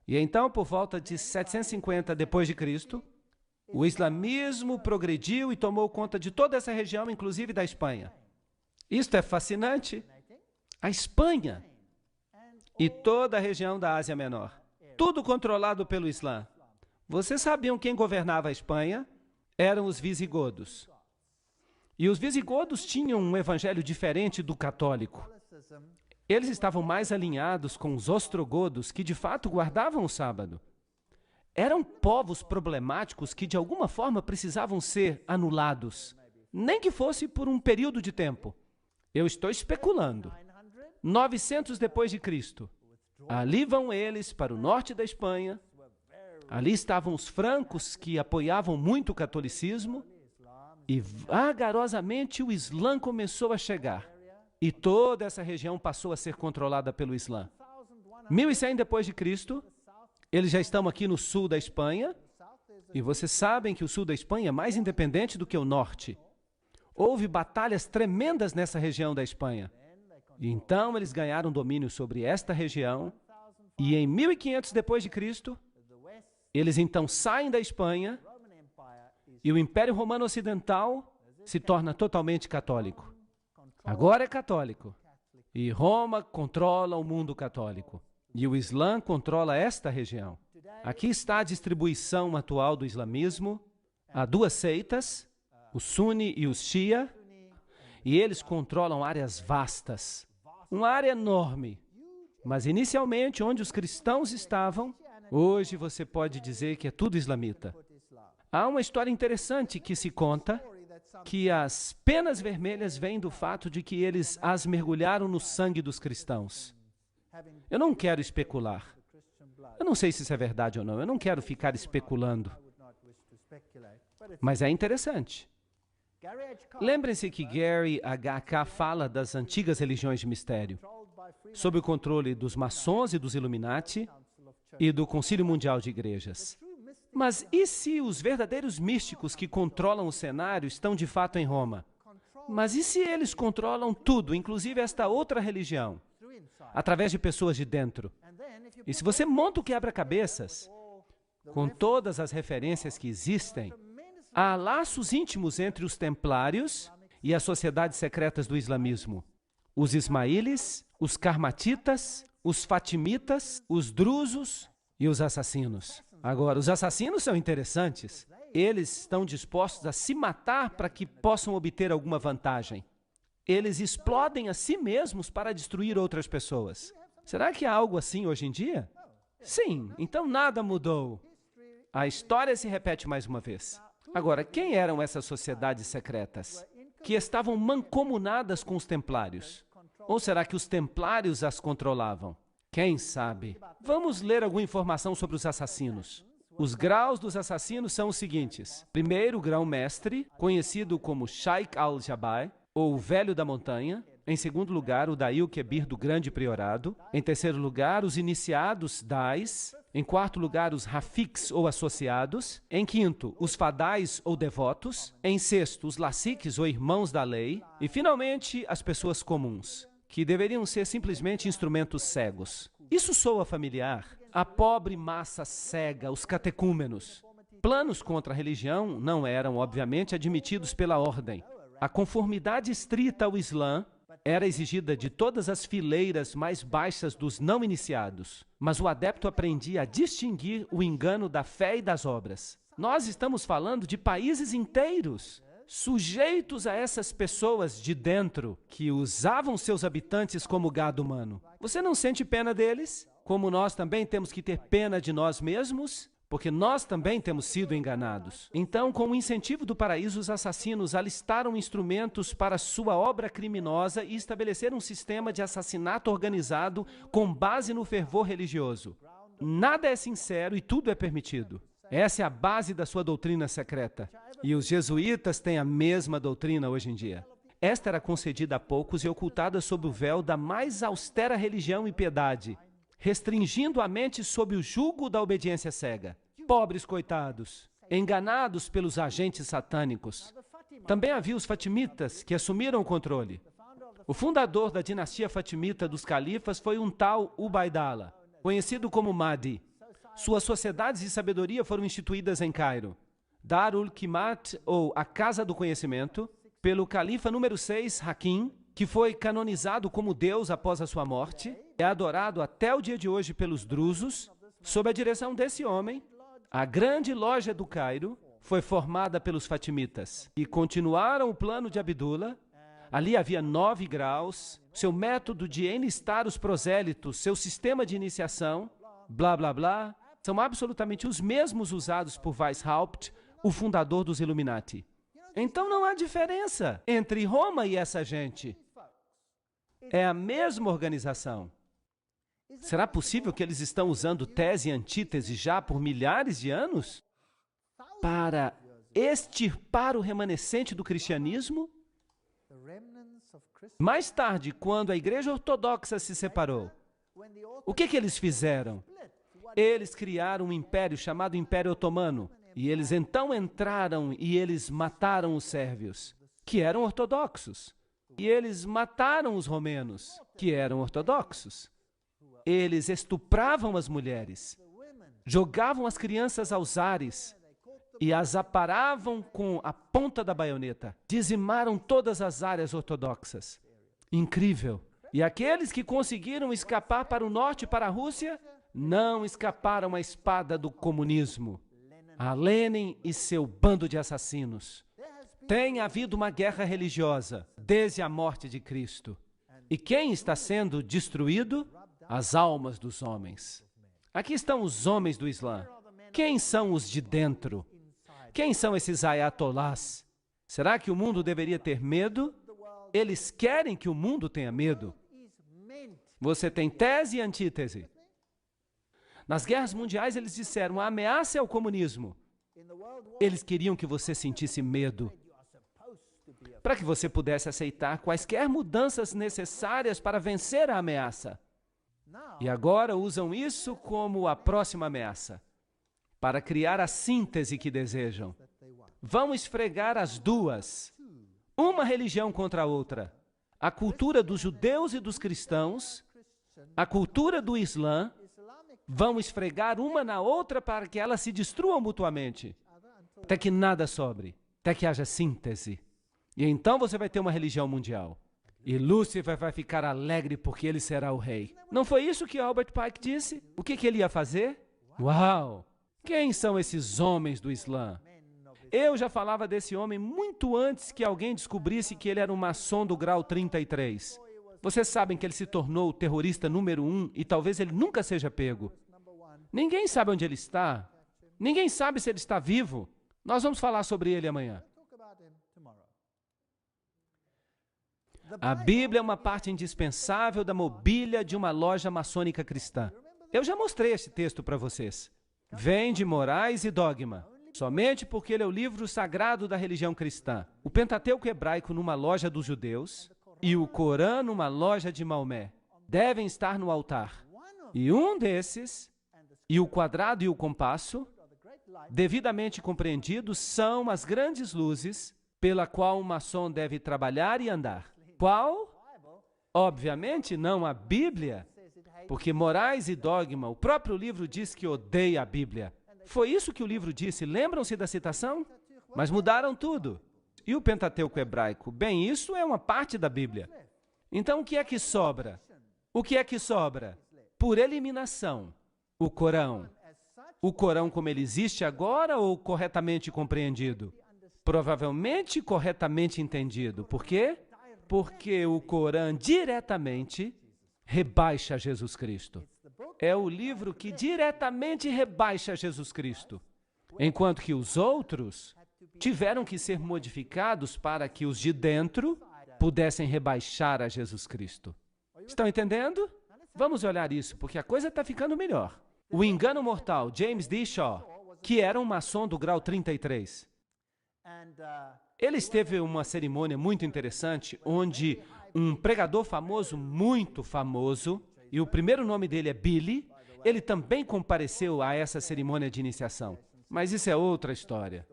A: E então, por volta de 750 depois de Cristo, o islamismo progrediu e tomou conta de toda essa região, inclusive da Espanha. Isto é fascinante. A Espanha e toda a região da Ásia Menor. Tudo controlado pelo Islã. Vocês sabiam quem governava a Espanha? Eram os visigodos. E os visigodos tinham um evangelho diferente do católico. Eles estavam mais alinhados com os ostrogodos, que de fato guardavam o sábado. Eram povos problemáticos que de alguma forma precisavam ser anulados, nem que fosse por um período de tempo. Eu estou especulando. 900 depois de Cristo. Ali vão eles para o norte da Espanha. Ali estavam os francos, que apoiavam muito o catolicismo. E vagarosamente o Islã começou a chegar. E toda essa região passou a ser controlada pelo Islã. 1100 depois de Cristo, eles já estão aqui no sul da Espanha. E vocês sabem que o sul da Espanha é mais independente do que o norte. Houve batalhas tremendas nessa região da Espanha. E então eles ganharam domínio sobre esta região. E em 1500 depois de Cristo, eles então saem da Espanha e o Império Romano Ocidental se torna totalmente católico. Agora é católico. E Roma controla o mundo católico. E o Islã controla esta região. Aqui está a distribuição atual do islamismo. Há duas seitas, o Sunni e o Shia, e eles controlam áreas vastas. Uma área enorme. Mas inicialmente, onde os cristãos estavam, hoje você pode dizer que é tudo islamita. Há uma história interessante que se conta que as penas vermelhas vêm do fato de que eles as mergulharam no sangue dos cristãos. Eu não quero especular. Eu não sei se isso é verdade ou não. Eu não quero ficar especulando. Mas é interessante. Lembrem-se que Gary H.K. fala das antigas religiões de mistério, sob o controle dos maçons e dos Illuminati e do Concílio Mundial de Igrejas. Mas e se os verdadeiros místicos que controlam o cenário estão de fato em Roma? Mas e se eles controlam tudo, inclusive esta outra religião, através de pessoas de dentro? E se você monta o quebra-cabeças, com todas as referências que existem, há laços íntimos entre os templários e as sociedades secretas do islamismo. Os ismaílis, os karmatitas, os fatimitas, os drusos e os assassinos. Agora, os assassinos são interessantes. Eles estão dispostos a se matar para que possam obter alguma vantagem. Eles explodem a si mesmos para destruir outras pessoas. Será que há algo assim hoje em dia? Sim, então nada mudou. A história se repete mais uma vez. Agora, quem eram essas sociedades secretas que estavam mancomunadas com os templários? Ou será que os templários as controlavam? Quem sabe? Vamos ler alguma informação sobre os assassinos. Os graus dos assassinos são os seguintes. Primeiro, o grão-mestre, conhecido como Sheikh al-Jabbar, ou o Velho da Montanha. Em segundo lugar, o Daí Kebir do Grande Priorado. Em terceiro lugar, os iniciados Dais. Em quarto lugar, os Rafiks ou associados. Em quinto, os Fadais ou devotos. Em sexto, os Lassiques ou irmãos da lei. E, finalmente, as pessoas comuns, que deveriam ser simplesmente instrumentos cegos. Isso soa familiar? A pobre massa cega, os catecúmenos. Planos contra a religião não eram, obviamente, admitidos pela ordem. A conformidade estrita ao Islã era exigida de todas as fileiras mais baixas dos não iniciados, mas o adepto aprendia a distinguir o engano da fé e das obras. Nós estamos falando de países inteiros, sujeitos a essas pessoas de dentro, que usavam seus habitantes como gado humano. Você não sente pena deles? Como nós também temos que ter pena de nós mesmos? porque nós também temos sido enganados. Então, com o incentivo do paraíso, os assassinos alistaram instrumentos para sua obra criminosa e estabeleceram um sistema de assassinato organizado com base no fervor religioso. Nada é sincero e tudo é permitido. Essa é a base da sua doutrina secreta. E os jesuítas têm a mesma doutrina hoje em dia. Esta era concedida a poucos e ocultada sob o véu da mais austera religião e piedade, restringindo a mente sob o jugo da obediência cega. Pobres coitados, enganados pelos agentes satânicos. Também havia os fatimitas, que assumiram o controle. O fundador da dinastia fatimita dos califas foi um tal Ubaidallah, conhecido como Mahdi. Suas sociedades de sabedoria foram instituídas em Cairo. Darul Qimat, ou a Casa do Conhecimento, pelo califa número 6, Hakim, que foi canonizado como Deus após a sua morte, é adorado até o dia de hoje pelos drusos. Sob a direção desse homem, a grande loja do Cairo foi formada pelos fatimitas, e continuaram o plano de Abdullah. Ali havia 9 graus, seu método de enlistar os prosélitos, seu sistema de iniciação, blá, blá, blá, são absolutamente os mesmos usados por Weishaupt, o fundador dos Illuminati. Então não há diferença entre Roma e essa gente. É a mesma organização. Será possível que eles estão usando tese e antítese já por milhares de anos? Para extirpar o remanescente do cristianismo? Mais tarde, quando a Igreja Ortodoxa se separou, o que eles fizeram? Eles criaram um império chamado Império Otomano. E eles então entraram e eles mataram os sérvios, que eram ortodoxos. E eles mataram os romenos, que eram ortodoxos. Eles estupravam as mulheres, jogavam as crianças aos ares e as aparavam com a ponta da baioneta. Dizimaram todas as áreas ortodoxas. Incrível. E aqueles que conseguiram escapar para o norte e para a Rússia, não escaparam à espada do comunismo. A Lenin e seu bando de assassinos. Tem havido uma guerra religiosa desde a morte de Cristo. E quem está sendo destruído? As almas dos homens. Aqui estão os homens do Islã. Quem são os de dentro? Quem são esses ayatolás? Será que o mundo deveria ter medo? Eles querem que o mundo tenha medo. Você tem tese e antítese. Nas guerras mundiais, eles disseram, a ameaça é o comunismo. Eles queriam que você sentisse medo, para que você pudesse aceitar quaisquer mudanças necessárias para vencer a ameaça. E agora usam isso como a próxima ameaça, para criar a síntese que desejam. Vão esfregar as duas, uma religião contra a outra. A cultura dos judeus e dos cristãos, a cultura do Islã, vão esfregar uma na outra para que elas se destruam mutuamente, até que nada sobre, até que haja síntese. E então você vai ter uma religião mundial. E Lúcifer vai ficar alegre porque ele será o rei. Não foi isso que Albert Pike disse? O que ele ia fazer? Uau! Quem são esses homens do Islã? Eu já falava desse homem muito antes que alguém descobrisse que ele era um maçom do grau 33. Vocês sabem que ele se tornou o terrorista número 1 e talvez ele nunca seja pego. Ninguém sabe onde ele está. Ninguém sabe se ele está vivo. Nós vamos falar sobre ele amanhã. A Bíblia é uma parte indispensável da mobília de uma loja maçônica cristã. Eu já mostrei esse texto para vocês. Vem de Morais e Dogma, somente porque ele é o livro sagrado da religião cristã. O Pentateuco hebraico numa loja dos judeus e o Corão numa loja de Maomé devem estar no altar. E um desses, e o quadrado e o compasso, devidamente compreendidos, são as grandes luzes pela qual um maçom deve trabalhar e andar. Qual? Obviamente não a Bíblia, porque Morais e Dogma, o próprio livro diz que odeia a Bíblia. Foi isso que o livro disse, lembram-se da citação? Mas mudaram tudo. E o Pentateuco hebraico? Bem, isso é uma parte da Bíblia. Então, o que é que sobra? O que é que sobra? Por eliminação, o Corão. O Corão como ele existe agora ou corretamente compreendido? Provavelmente corretamente entendido. Por quê? Porque o Corão diretamente rebaixa Jesus Cristo. é o livro que diretamente rebaixa Jesus Cristo, enquanto que os outros tiveram que ser modificados para que os de dentro pudessem rebaixar a Jesus Cristo. Estão entendendo? Vamos olhar isso, porque a coisa está ficando melhor. O engano mortal, James D. Shaw, que era um maçom do grau 33. Ele esteve em uma cerimônia muito interessante, onde um pregador famoso, muito famoso, e o primeiro nome dele é Billy, ele também compareceu a essa cerimônia de iniciação. Mas isso é outra história.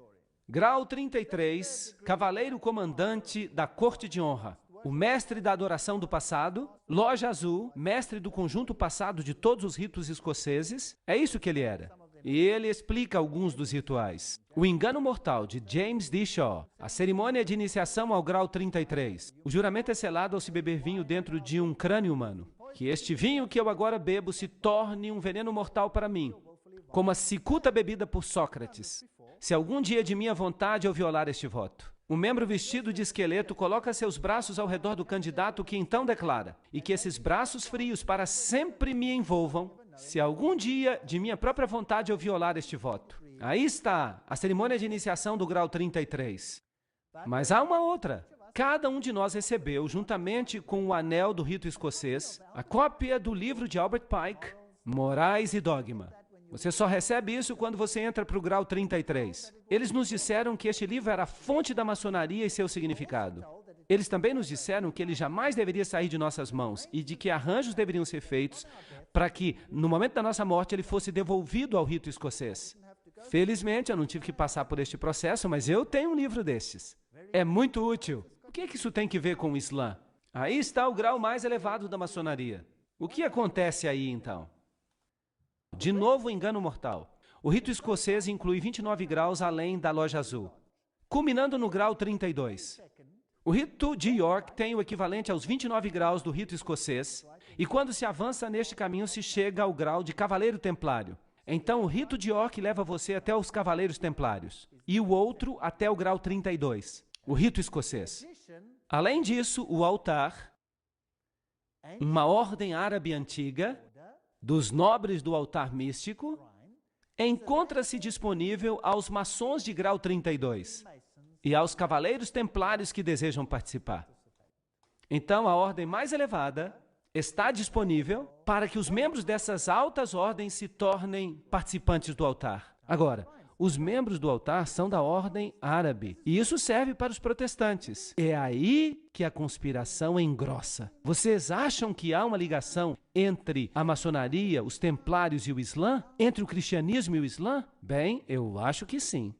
A: Grau 33, cavaleiro comandante da corte de honra, o mestre da adoração do passado, loja azul, mestre do conjunto passado de todos os ritos escoceses, é isso que ele era. E ele explica alguns dos rituais. O engano mortal, de James D. Shaw, a cerimônia de iniciação ao grau 33. O juramento é selado ao se beber vinho dentro de um crânio humano. Que este vinho que eu agora bebo se torne um veneno mortal para mim, como a cicuta bebida por Sócrates. Se algum dia de minha vontade eu violar este voto. Um membro vestido de esqueleto coloca seus braços ao redor do candidato, que então declara: e que esses braços frios para sempre me envolvam, se algum dia de minha própria vontade eu violar este voto. Aí está a cerimônia de iniciação do grau 33. Mas há uma outra. Cada um de nós recebeu, juntamente com o anel do rito escocês, a cópia do livro de Albert Pike, Morais e Dogma. Você só recebe isso quando você entra para o grau 33. Eles nos disseram que este livro era a fonte da maçonaria e seu significado. Eles também nos disseram que ele jamais deveria sair de nossas mãos e de que arranjos deveriam ser feitos para que, no momento da nossa morte, ele fosse devolvido ao rito escocês. Felizmente, eu não tive que passar por este processo, mas eu tenho um livro destes. É muito útil. O que é que isso tem que ver com o Islã? Aí está o grau mais elevado da maçonaria. O que acontece aí, então? De novo, o engano mortal. O rito escocês inclui 29 graus além da loja azul, culminando no grau 32. O rito de York tem o equivalente aos 29 graus do rito escocês, e quando se avança neste caminho, se chega ao grau de cavaleiro templário. Então, o rito de York leva você até os cavaleiros templários, e o outro até o grau 32, o rito escocês. Além disso, o altar, uma ordem árabe antiga, dos nobres do altar místico, encontra-se disponível aos maçons de grau 32 e aos cavaleiros templários que desejam participar. Então, a ordem mais elevada está disponível para que os membros dessas altas ordens se tornem participantes do altar. Agora, os membros do altar são da ordem árabe, e isso serve para os protestantes. É aí que a conspiração engrossa. Vocês acham que há uma ligação entre a maçonaria, os templários e o Islã? Entre o cristianismo e o Islã? Bem, eu acho que sim.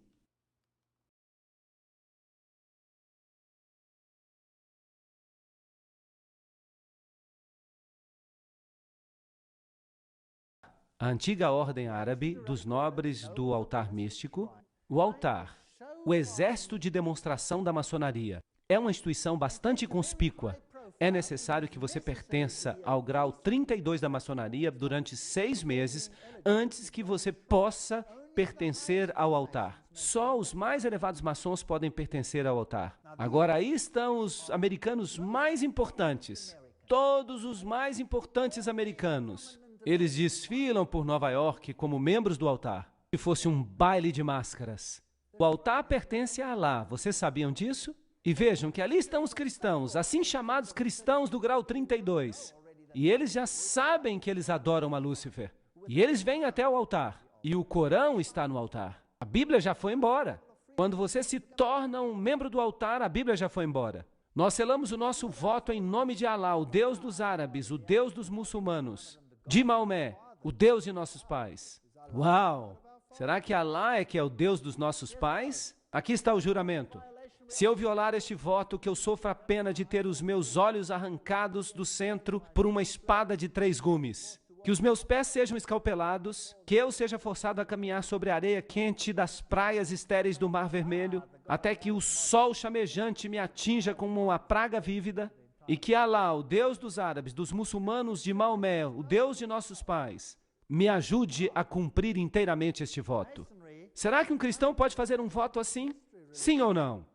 A: A antiga ordem árabe dos nobres do altar místico, o altar, o exército de demonstração da maçonaria, é uma instituição bastante conspícua. É necessário que você pertença ao grau 32 da maçonaria durante 6 meses antes que você possa pertencer ao altar. Só os mais elevados maçons podem pertencer ao altar. Agora, aí estão os americanos mais importantes. Todos os mais importantes americanos. Eles desfilam por Nova York como membros do altar. Se fosse um baile de máscaras. O altar pertence a Alá. Vocês sabiam disso? E vejam que ali estão os cristãos, assim chamados cristãos do grau 32. E eles já sabem que eles adoram a Lúcifer. E eles vêm até o altar. E o Corão está no altar. A Bíblia já foi embora. Quando você se torna um membro do altar, a Bíblia já foi embora. Nós selamos o nosso voto em nome de Alá, o Deus dos árabes, o Deus dos muçulmanos. De Maomé, o Deus de nossos pais. Uau! Será que Alá é que é o Deus dos nossos pais? Aqui está o juramento. Se eu violar este voto, que eu sofra a pena de ter os meus olhos arrancados do centro por uma espada de 3 gumes. Que os meus pés sejam escalpelados, que eu seja forçado a caminhar sobre a areia quente das praias estéreis do Mar Vermelho, até que o sol chamejante me atinja como uma praga vívida, e que Alá, o Deus dos árabes, dos muçulmanos, de Maomé, o Deus de nossos pais, me ajude a cumprir inteiramente este voto. Será que um cristão pode fazer um voto assim? Sim ou não?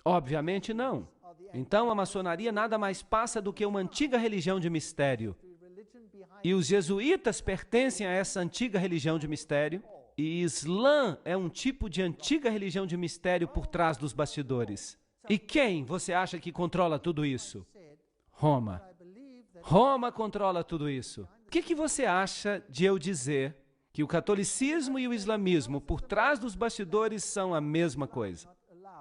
A: Obviamente não. Então a maçonaria nada mais passa do que uma antiga religião de mistério. E os jesuítas pertencem a essa antiga religião de mistério. E Islã é um tipo de antiga religião de mistério por trás dos bastidores. E quem você acha que controla tudo isso? Roma. Roma controla tudo isso. O que você acha de eu dizer que o catolicismo e o islamismo por trás dos bastidores são a mesma coisa?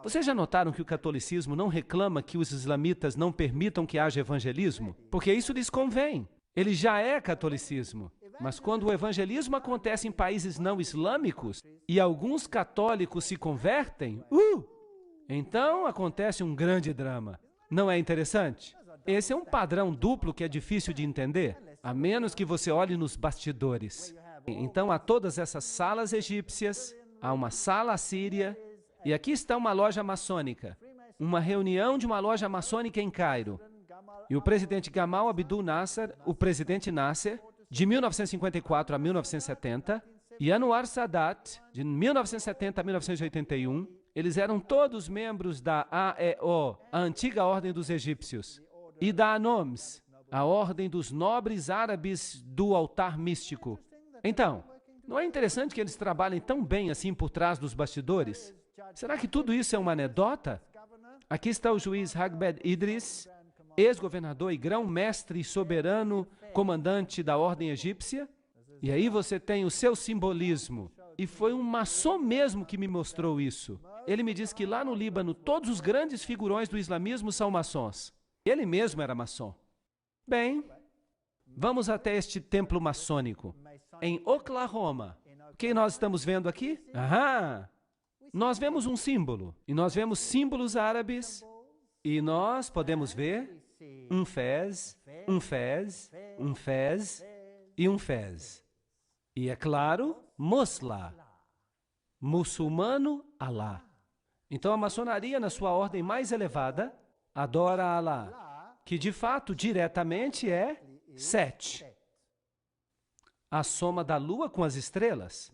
A: Vocês já notaram que o catolicismo não reclama que os islamitas não permitam que haja evangelismo? Porque isso lhes convém. Ele já é catolicismo. Mas quando o evangelismo acontece em países não islâmicos e alguns católicos se convertem, então acontece um grande drama. Não é interessante? Esse é um padrão duplo que é difícil de entender, a menos que você olhe nos bastidores. Então há todas essas salas egípcias, há uma sala assíria, e aqui está uma loja maçônica, uma reunião de uma loja maçônica em Cairo. E o presidente Gamal Abdul Nasser, o presidente Nasser, de 1954 a 1970, e Anwar Sadat, de 1970 a 1981, eles eram todos membros da AEO, a antiga Ordem dos Egípcios, e da ANOMS, a Ordem dos Nobres Árabes do Altar Místico. Então, não é interessante que eles trabalhem tão bem assim por trás dos bastidores? Será que tudo isso é uma anedota? Aqui está o juiz Hagbed Idris, ex-governador e grão-mestre soberano, comandante da Ordem Egípcia. E aí você tem o seu simbolismo. E foi um maçom mesmo que me mostrou isso. Ele me disse que lá no Líbano, todos os grandes figurões do islamismo são maçons. Ele mesmo era maçom. Bem, vamos até este templo maçônico, em Oklahoma. O que nós estamos vendo aqui? Nós vemos um símbolo, e nós vemos símbolos árabes, e nós podemos ver um fez, um fez, um fez e um fez. E é claro, Mosla, muçulmano Alá. Então a maçonaria, na sua ordem mais elevada, adora Alá, que de fato, diretamente é Set, a soma da lua com as estrelas.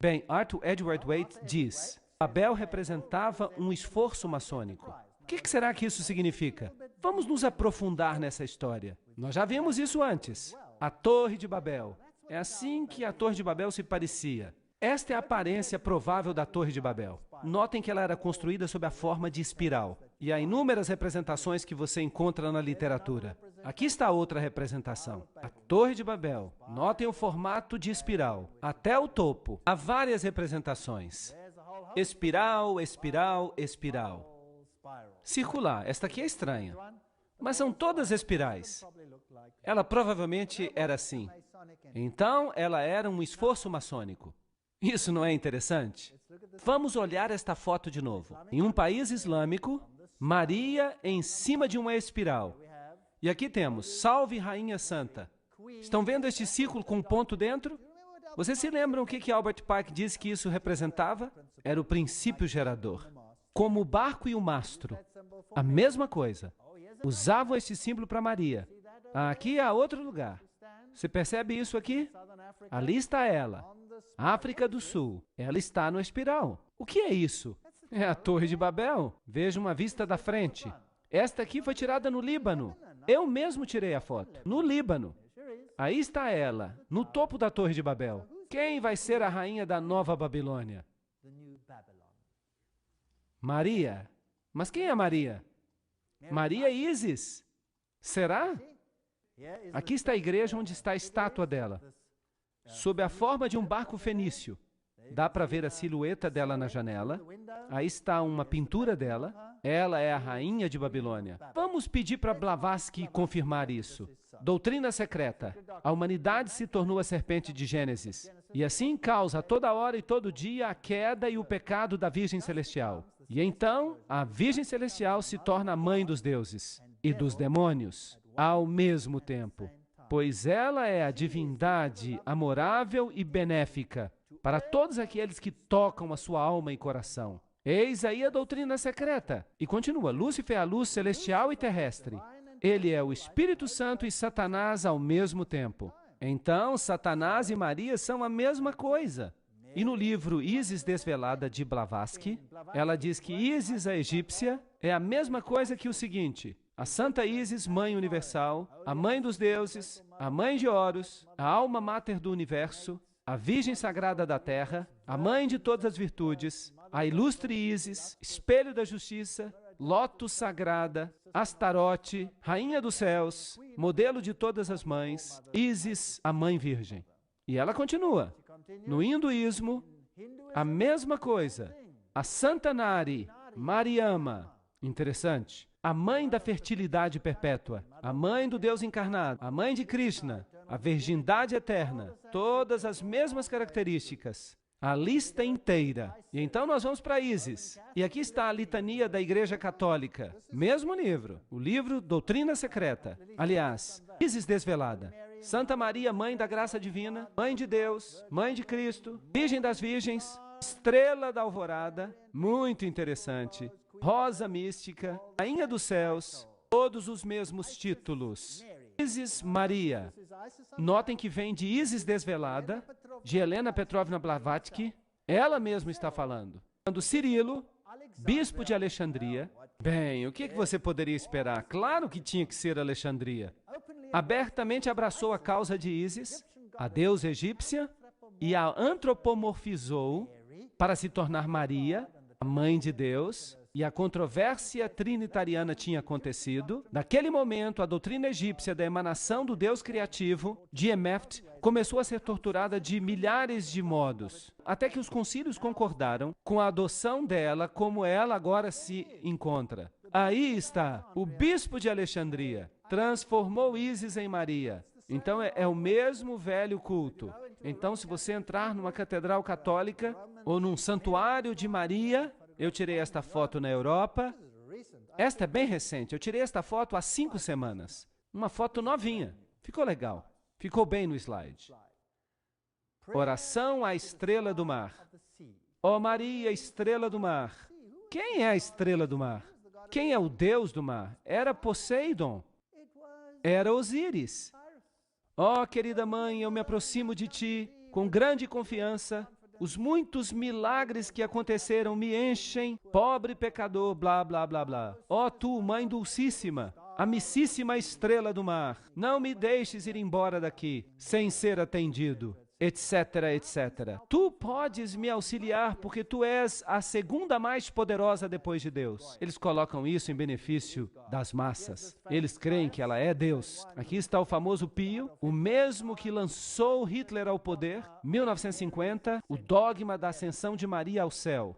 A: Bem, Arthur Edward Waite diz, Babel representava um esforço maçônico. O que será que isso significa? Vamos nos aprofundar nessa história. Nós já vimos isso antes. A Torre de Babel. É assim que a Torre de Babel se parecia. Esta é a aparência provável da Torre de Babel. Notem que ela era construída sob a forma de espiral. E há inúmeras representações que você encontra na literatura. Aqui está outra representação. A Torre de Babel. Notem o formato de espiral. Até o topo. Há várias representações. Espiral, espiral, espiral. Circular. Esta aqui é estranha. Mas são todas espirais. Ela provavelmente era assim. Então, ela era um esforço maçônico. Isso não é interessante? Vamos olhar esta foto de novo. Em um país islâmico, Maria em cima de uma espiral. E aqui temos, Salve Rainha Santa. Estão vendo este círculo com um ponto dentro? Vocês se lembram o que Albert Pike disse que isso representava? Era o princípio gerador. Como o barco e o mastro. A mesma coisa. Usavam este símbolo para Maria. Aqui há outro lugar. Você percebe isso aqui? Ali está ela. África do Sul. Ela está no espiral. O que é isso? É a Torre de Babel. Veja uma vista da frente. Esta aqui foi tirada no Líbano. Eu mesmo tirei a foto. No Líbano. Aí está ela, no topo da Torre de Babel. Quem vai ser a rainha da Nova Babilônia? Maria. Mas quem é Maria? Maria Isis. Será? Aqui está a igreja onde está a estátua dela, sob a forma de um barco fenício. Dá para ver a silhueta dela na janela. Aí está uma pintura dela. Ela é a rainha de Babilônia. Vamos pedir para Blavatsky confirmar isso. Doutrina secreta. A humanidade se tornou a serpente de Gênesis. E assim causa toda hora e todo dia a queda e o pecado da Virgem Celestial. E então, a Virgem Celestial se torna a mãe dos deuses e dos demônios ao mesmo tempo, pois ela é a divindade amorável e benéfica para todos aqueles que tocam a sua alma e coração. Eis aí a doutrina secreta. E continua, Lúcifer é a luz celestial e terrestre. Ele é o Espírito Santo e Satanás ao mesmo tempo. Então, Satanás e Maria são a mesma coisa. E no livro Isis Desvelada, de Blavatsky, ela diz que Isis, a egípcia, é a mesma coisa que o seguinte: A Santa Ísis, Mãe Universal, a Mãe dos Deuses, a Mãe de Horus, a Alma Máter do Universo, a Virgem Sagrada da Terra, a Mãe de todas as virtudes, a Ilustre Ísis, Espelho da Justiça, Lótus Sagrada, Astarote, Rainha dos Céus, modelo de todas as mães, Ísis, a Mãe Virgem. E ela continua. No hinduísmo, a mesma coisa. A Santa Nari, Mariama, interessante. A mãe da fertilidade perpétua, a mãe do Deus encarnado, a mãe de Krishna, a virgindade eterna, todas as mesmas características. A lista inteira. E então nós vamos para Ísis. E aqui está a litania da Igreja Católica. Mesmo livro. O livro Doutrina Secreta. Aliás, Ísis Desvelada. Santa Maria, Mãe da Graça Divina, Mãe de Deus, Mãe de Cristo, Virgem das Virgens, Estrela da Alvorada, muito interessante. Rosa Mística, Rainha dos Céus, todos os mesmos títulos. Ísis Maria. Notem que vem de Ísis Desvelada, de Helena Petrovna Blavatsky. Ela mesma está falando. Quando Cirilo, bispo de Alexandria. Bem, o que você poderia esperar? Claro que tinha que ser Alexandria. Abertamente abraçou a causa de Ísis, a deusa egípcia, e a antropomorfizou para se tornar Maria, a mãe de Deus. E a controvérsia trinitariana tinha acontecido. Naquele momento, a doutrina egípcia da emanação do Deus criativo, de Emeft, começou a ser torturada de milhares de modos, até que os concílios concordaram com a adoção dela como ela agora se encontra. Aí está, o bispo de Alexandria transformou Ísis em Maria. Então é o mesmo velho culto. Então, se você entrar numa catedral católica ou num santuário de Maria... Eu tirei esta foto na Europa. Esta é bem recente. Eu tirei esta foto há 5 semanas. Uma foto novinha. Ficou legal. Ficou bem no slide. Oração à estrela do mar. Ó Maria, estrela do mar. Quem é a estrela do mar? Quem é o Deus do mar? Era Poseidon. Era Osíris. Ó querida mãe, eu me aproximo de ti com grande confiança. Os muitos milagres que aconteceram me enchem, pobre pecador, blá, blá, blá, blá. Ó tu, Mãe Dulcíssima, amicíssima estrela do mar, não me deixes ir embora daqui, sem ser atendido, etc, etc. Tu podes me auxiliar, porque tu és a segunda mais poderosa depois de Deus. Eles colocam isso em benefício das massas. Eles creem que ela é Deus. Aqui está o famoso Pio, o mesmo que lançou Hitler ao poder, 1950, o dogma da ascensão de Maria ao céu.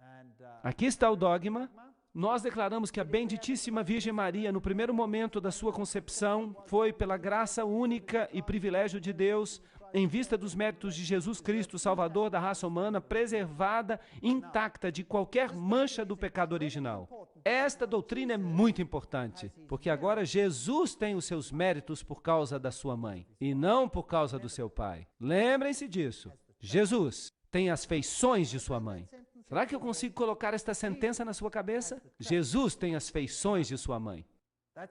A: Aqui está o dogma. Nós declaramos que a benditíssima Virgem Maria, no primeiro momento da sua concepção, foi pela graça única e privilégio de Deus, em vista dos méritos de Jesus Cristo, Salvador da raça humana, preservada, intacta de qualquer mancha do pecado original. Esta doutrina é muito importante, porque agora Jesus tem os seus méritos por causa da sua mãe, e não por causa do seu pai. Lembrem-se disso. Jesus tem as feições de sua mãe. Será que eu consigo colocar esta sentença na sua cabeça? Jesus tem as feições de sua mãe.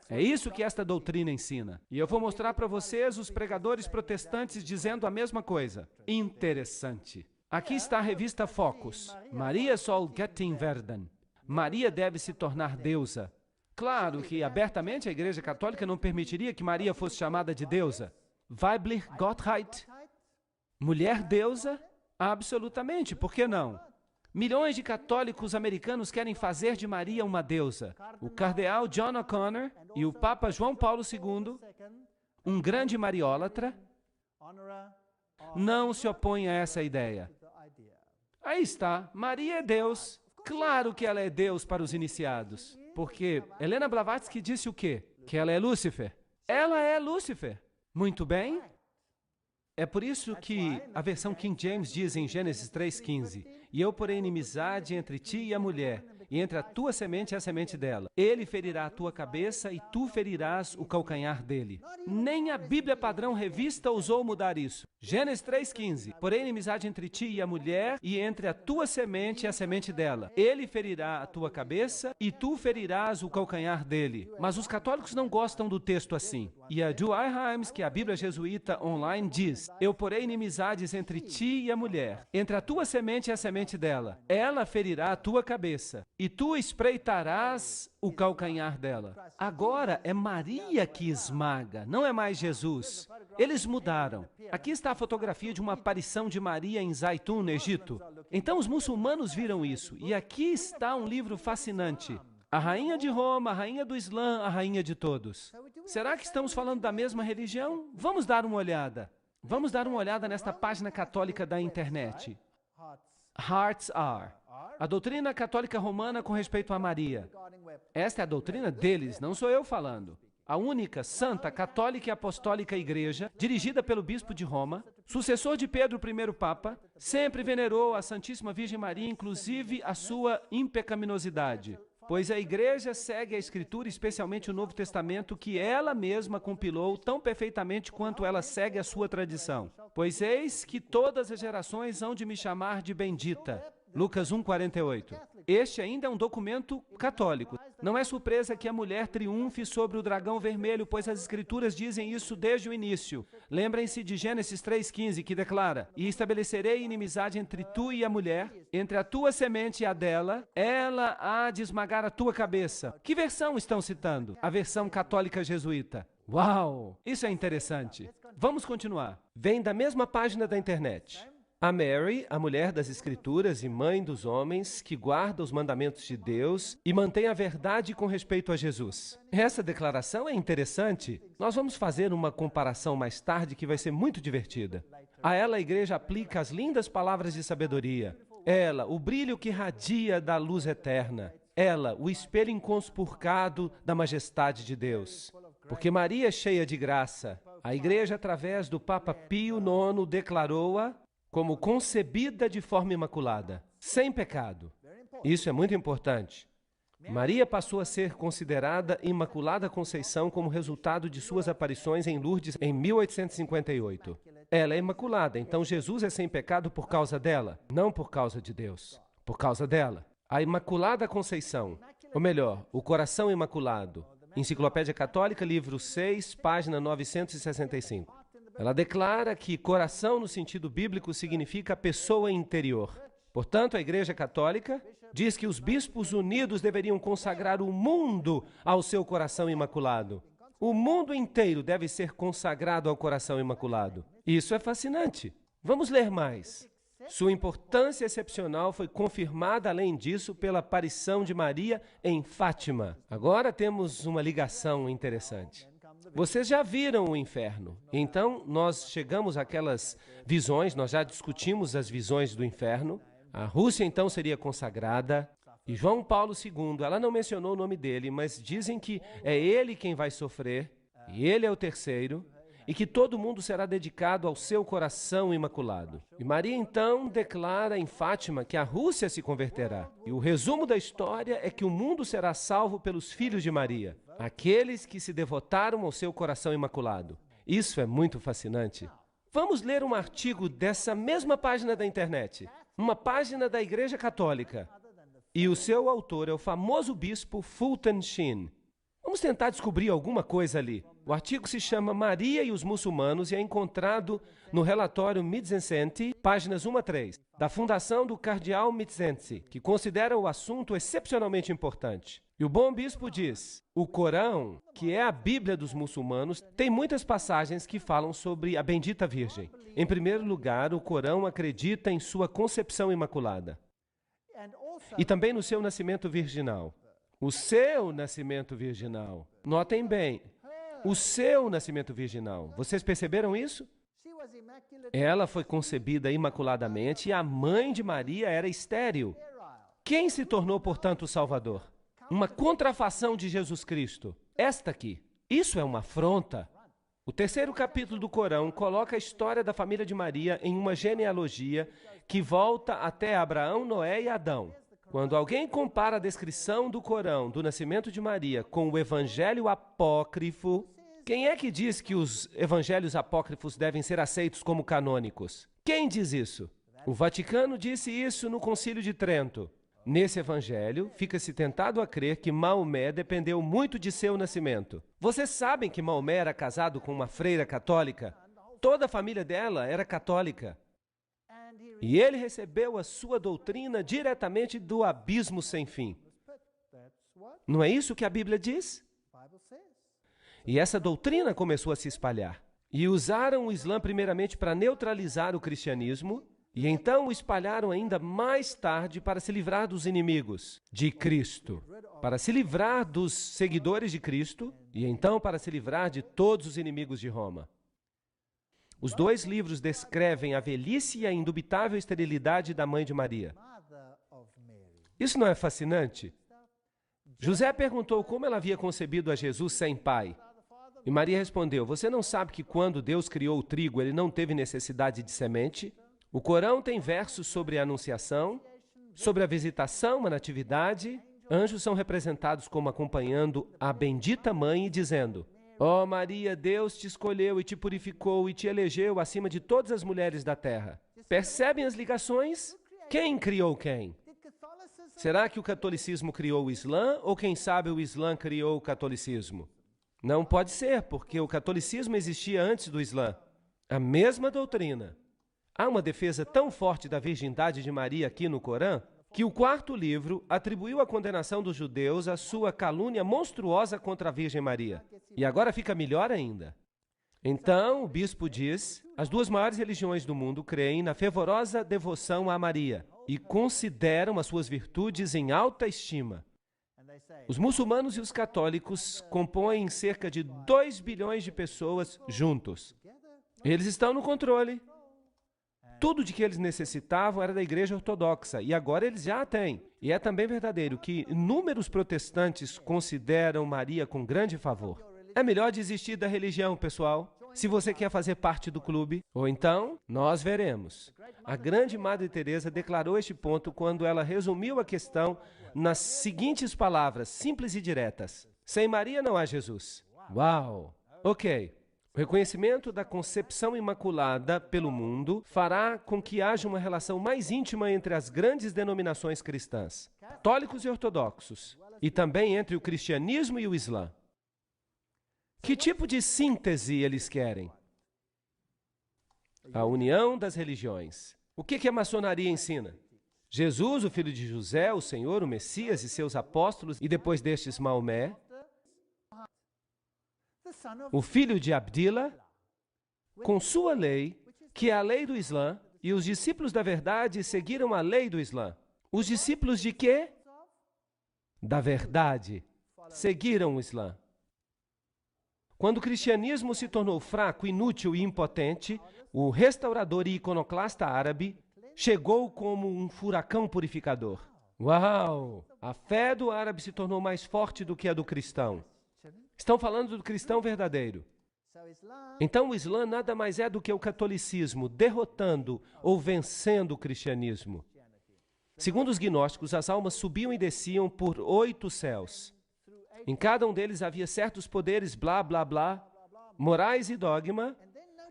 A: É isso que esta doutrina ensina. E eu vou mostrar para vocês os pregadores protestantes dizendo a mesma coisa. Interessante. Aqui está a revista Focus. Maria soll Göttin werden. Maria deve se tornar deusa. Claro que abertamente a Igreja Católica não permitiria que Maria fosse chamada de deusa. Weiblich Gottheit. Mulher deusa? Absolutamente. Por que não? Milhões de católicos americanos querem fazer de Maria uma deusa. O cardeal John O'Connor e o Papa João Paulo II, um grande mariólatra, não se opõem a essa ideia. Aí está, Maria é Deus. Claro que ela é Deus para os iniciados. Porque Helena Blavatsky disse o quê? Que ela é Lúcifer. Ela é Lúcifer. Muito bem. É por isso que a versão King James diz em Gênesis 3,15: E eu porei inimizade entre ti e a mulher, e entre a tua semente e a semente dela. Ele ferirá a tua cabeça e tu ferirás o calcanhar dele. Nem a Bíblia Padrão Revista ousou mudar isso. Gênesis 3,15: Porém inimizade entre ti e a mulher, e entre a tua semente e a semente dela. Ele ferirá a tua cabeça e tu ferirás o calcanhar dele. Mas os católicos não gostam do texto assim. E a Dwight Himes, que é a Bíblia Jesuíta Online, diz: eu porei inimizades entre ti e a mulher, entre a tua semente e a semente dela. Ela ferirá a tua cabeça, e tu espreitarás o calcanhar dela. Agora é Maria que esmaga, não é mais Jesus. Eles mudaram. Aqui está a fotografia de uma aparição de Maria em Zaitun, no Egito. Então os muçulmanos viram isso. E aqui está um livro fascinante. A rainha de Roma, a rainha do Islã, a rainha de todos. Será que estamos falando da mesma religião? Vamos dar uma olhada. Vamos dar uma olhada nesta página católica da internet. Hearts Are. A doutrina católica romana com respeito a Maria. Esta é a doutrina deles, não sou eu falando. A única, santa, católica e apostólica igreja, dirigida pelo bispo de Roma, sucessor de Pedro I Papa, sempre venerou a Santíssima Virgem Maria, inclusive a sua impecaminosidade. Pois a igreja segue a Escritura, especialmente o Novo Testamento, que ela mesma compilou tão perfeitamente quanto ela segue a sua tradição. Pois eis que todas as gerações hão de me chamar de bendita. Lucas 1,48. Este ainda é um documento católico. Não é surpresa que a mulher triunfe sobre o dragão vermelho, pois as Escrituras dizem isso desde o início. Lembrem-se de Gênesis 3,15, que declara: e estabelecerei inimizade entre tu e a mulher, entre a tua semente e a dela, ela há de esmagar a tua cabeça. Que versão estão citando? A versão católica jesuíta. Uau! Isso é interessante. Vamos continuar. Vem da mesma página da internet. A Mary, a mulher das Escrituras e mãe dos homens, que guarda os mandamentos de Deus e mantém a verdade com respeito a Jesus. Essa declaração é interessante. Nós vamos fazer uma comparação mais tarde que vai ser muito divertida. A ela a igreja aplica as lindas palavras de sabedoria. Ela, o brilho que radia da luz eterna. Ela, o espelho inconspurcado da majestade de Deus. Porque Maria é cheia de graça. A igreja, através do Papa Pio IX, declarou-a como concebida de forma imaculada, sem pecado. Isso é muito importante. Maria passou a ser considerada Imaculada Conceição como resultado de suas aparições em Lourdes em 1858. Ela é imaculada, então Jesus é sem pecado por causa dela, não por causa de Deus, por causa dela. A Imaculada Conceição, ou melhor, o Coração Imaculado, Enciclopédia Católica, livro 6, página 965. Ela declara que coração, no sentido bíblico, significa pessoa interior. Portanto, a Igreja Católica diz que os bispos unidos deveriam consagrar o mundo ao seu coração imaculado. O mundo inteiro deve ser consagrado ao coração imaculado. Isso é fascinante. Vamos ler mais. Sua importância excepcional foi confirmada, além disso, pela aparição de Maria em Fátima. Agora temos uma ligação interessante. Vocês já viram o inferno, então nós chegamos àquelas visões, nós já discutimos as visões do inferno. A Rússia então seria consagrada, e João Paulo II, ela não mencionou o nome dele, mas dizem que é ele quem vai sofrer, e ele é o terceiro, e que todo mundo será dedicado ao seu coração imaculado. E Maria então declara em Fátima que a Rússia se converterá. E o resumo da história é que o mundo será salvo pelos filhos de Maria, aqueles que se devotaram ao seu coração imaculado. Isso é muito fascinante. Vamos ler um artigo dessa mesma página da internet, uma página da Igreja Católica. E o seu autor é o famoso bispo Fulton Sheen. Vamos tentar descobrir alguma coisa ali. O artigo se chama Maria e os Muçulmanos e é encontrado no relatório Mizzensi, páginas 1 a 3, da Fundação do Cardeal Mizzensi, que considera o assunto excepcionalmente importante. E o bom bispo diz: o Corão, que é a Bíblia dos muçulmanos, tem muitas passagens que falam sobre a bendita Virgem. Em primeiro lugar, o Corão acredita em sua concepção imaculada e também no seu nascimento virginal. O seu nascimento virginal. Notem bem, o seu nascimento virginal. Vocês perceberam isso? Ela foi concebida imaculadamente e a mãe de Maria era estéril. Quem se tornou, portanto, o Salvador? Uma contrafação de Jesus Cristo. Esta aqui. Isso é uma afronta. O terceiro capítulo do Corão coloca a história da família de Maria em uma genealogia que volta até Abraão, Noé e Adão. Quando alguém compara a descrição do Corão do nascimento de Maria com o Evangelho apócrifo, quem é que diz que os evangelhos apócrifos devem ser aceitos como canônicos? Quem diz isso? O Vaticano disse isso no Concílio de Trento. Nesse evangelho, fica-se tentado a crer que Maomé dependeu muito de seu nascimento. Vocês sabem que Maomé era casado com uma freira católica? Toda a família dela era católica. E ele recebeu a sua doutrina diretamente do abismo sem fim. Não é isso que a Bíblia diz? E essa doutrina começou a se espalhar. E usaram o Islã primeiramente para neutralizar o cristianismo, e então o espalharam ainda mais tarde para se livrar dos inimigos de Cristo, para se livrar dos seguidores de Cristo, e então para se livrar de todos os inimigos de Roma. Os dois livros descrevem a velhice e a indubitável esterilidade da mãe de Maria. Isso não é fascinante? José perguntou como ela havia concebido a Jesus sem pai. E Maria respondeu, você não sabe que quando Deus criou o trigo, ele não teve necessidade de semente? O Corão tem versos sobre a anunciação, sobre a visitação, a natividade. Anjos são representados como acompanhando a bendita mãe e dizendo, ó Maria, Deus te escolheu e te purificou e te elegeu acima de todas as mulheres da terra. Percebem as ligações? Quem criou quem? Será que o catolicismo criou o Islã ou quem sabe o Islã criou o catolicismo? Não pode ser, porque o catolicismo existia antes do Islã. A mesma doutrina. Há uma defesa tão forte da virgindade de Maria aqui no Corão, que o quarto livro atribuiu a condenação dos judeus à sua calúnia monstruosa contra a Virgem Maria. E agora fica melhor ainda. Então, o bispo diz, as duas maiores religiões do mundo creem na fervorosa devoção a Maria e consideram as suas virtudes em alta estima. Os muçulmanos e os católicos compõem cerca de 2 bilhões de pessoas juntos. Eles estão no controle. Tudo de que eles necessitavam era da Igreja Ortodoxa, e agora eles já a têm. E é também verdadeiro que inúmeros protestantes consideram Maria com grande favor. É melhor desistir da religião, pessoal, se você quer fazer parte do clube. Ou então, nós veremos. A grande Madre Teresa declarou este ponto quando ela resumiu a questão nas seguintes palavras, simples e diretas. Sem Maria não há Jesus. Uau! Ok. O reconhecimento da concepção imaculada pelo mundo fará com que haja uma relação mais íntima entre as grandes denominações cristãs, católicos e ortodoxos, e também entre o cristianismo e o Islã. Que tipo de síntese eles querem? A união das religiões. O que a maçonaria ensina? Jesus, o filho de José, o Senhor, o Messias e seus apóstolos, e depois destes Maomé, o filho de Abdillah, com sua lei, que é a lei do Islã, e os discípulos da verdade seguiram a lei do Islã. Os discípulos de quê? Da verdade. Seguiram o Islã. Quando o cristianismo se tornou fraco, inútil e impotente, o restaurador e iconoclasta árabe chegou como um furacão purificador. Uau! A fé do árabe se tornou mais forte do que a do cristão. Estão falando do cristão verdadeiro. Então o Islã nada mais é do que o catolicismo, derrotando ou vencendo o cristianismo. Segundo os gnósticos, as almas subiam e desciam por 8 céus. Em cada um deles havia certos poderes, blá, blá, blá, morais e dogma.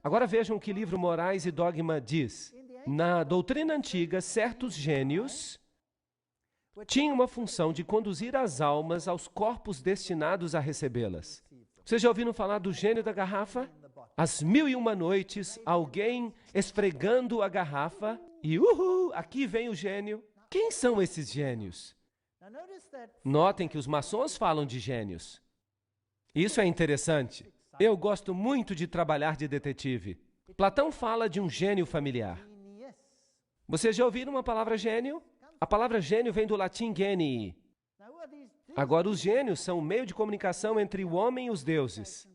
A: Agora vejam o que o livro Morais e Dogma diz. Na doutrina antiga, certos gênios tinham uma função de conduzir as almas aos corpos destinados a recebê-las. Vocês já ouviram falar do gênio da garrafa? Às 1001 noites, alguém esfregando a garrafa e, aqui vem o gênio. Quem são esses gênios? Notem que os maçons falam de gênios. Isso é interessante. Eu gosto muito de trabalhar de detetive. Platão fala de um gênio familiar. Vocês já ouviram uma palavra gênio? A palavra gênio vem do latim genii. Agora, os gênios são o meio de comunicação entre o homem e os deuses.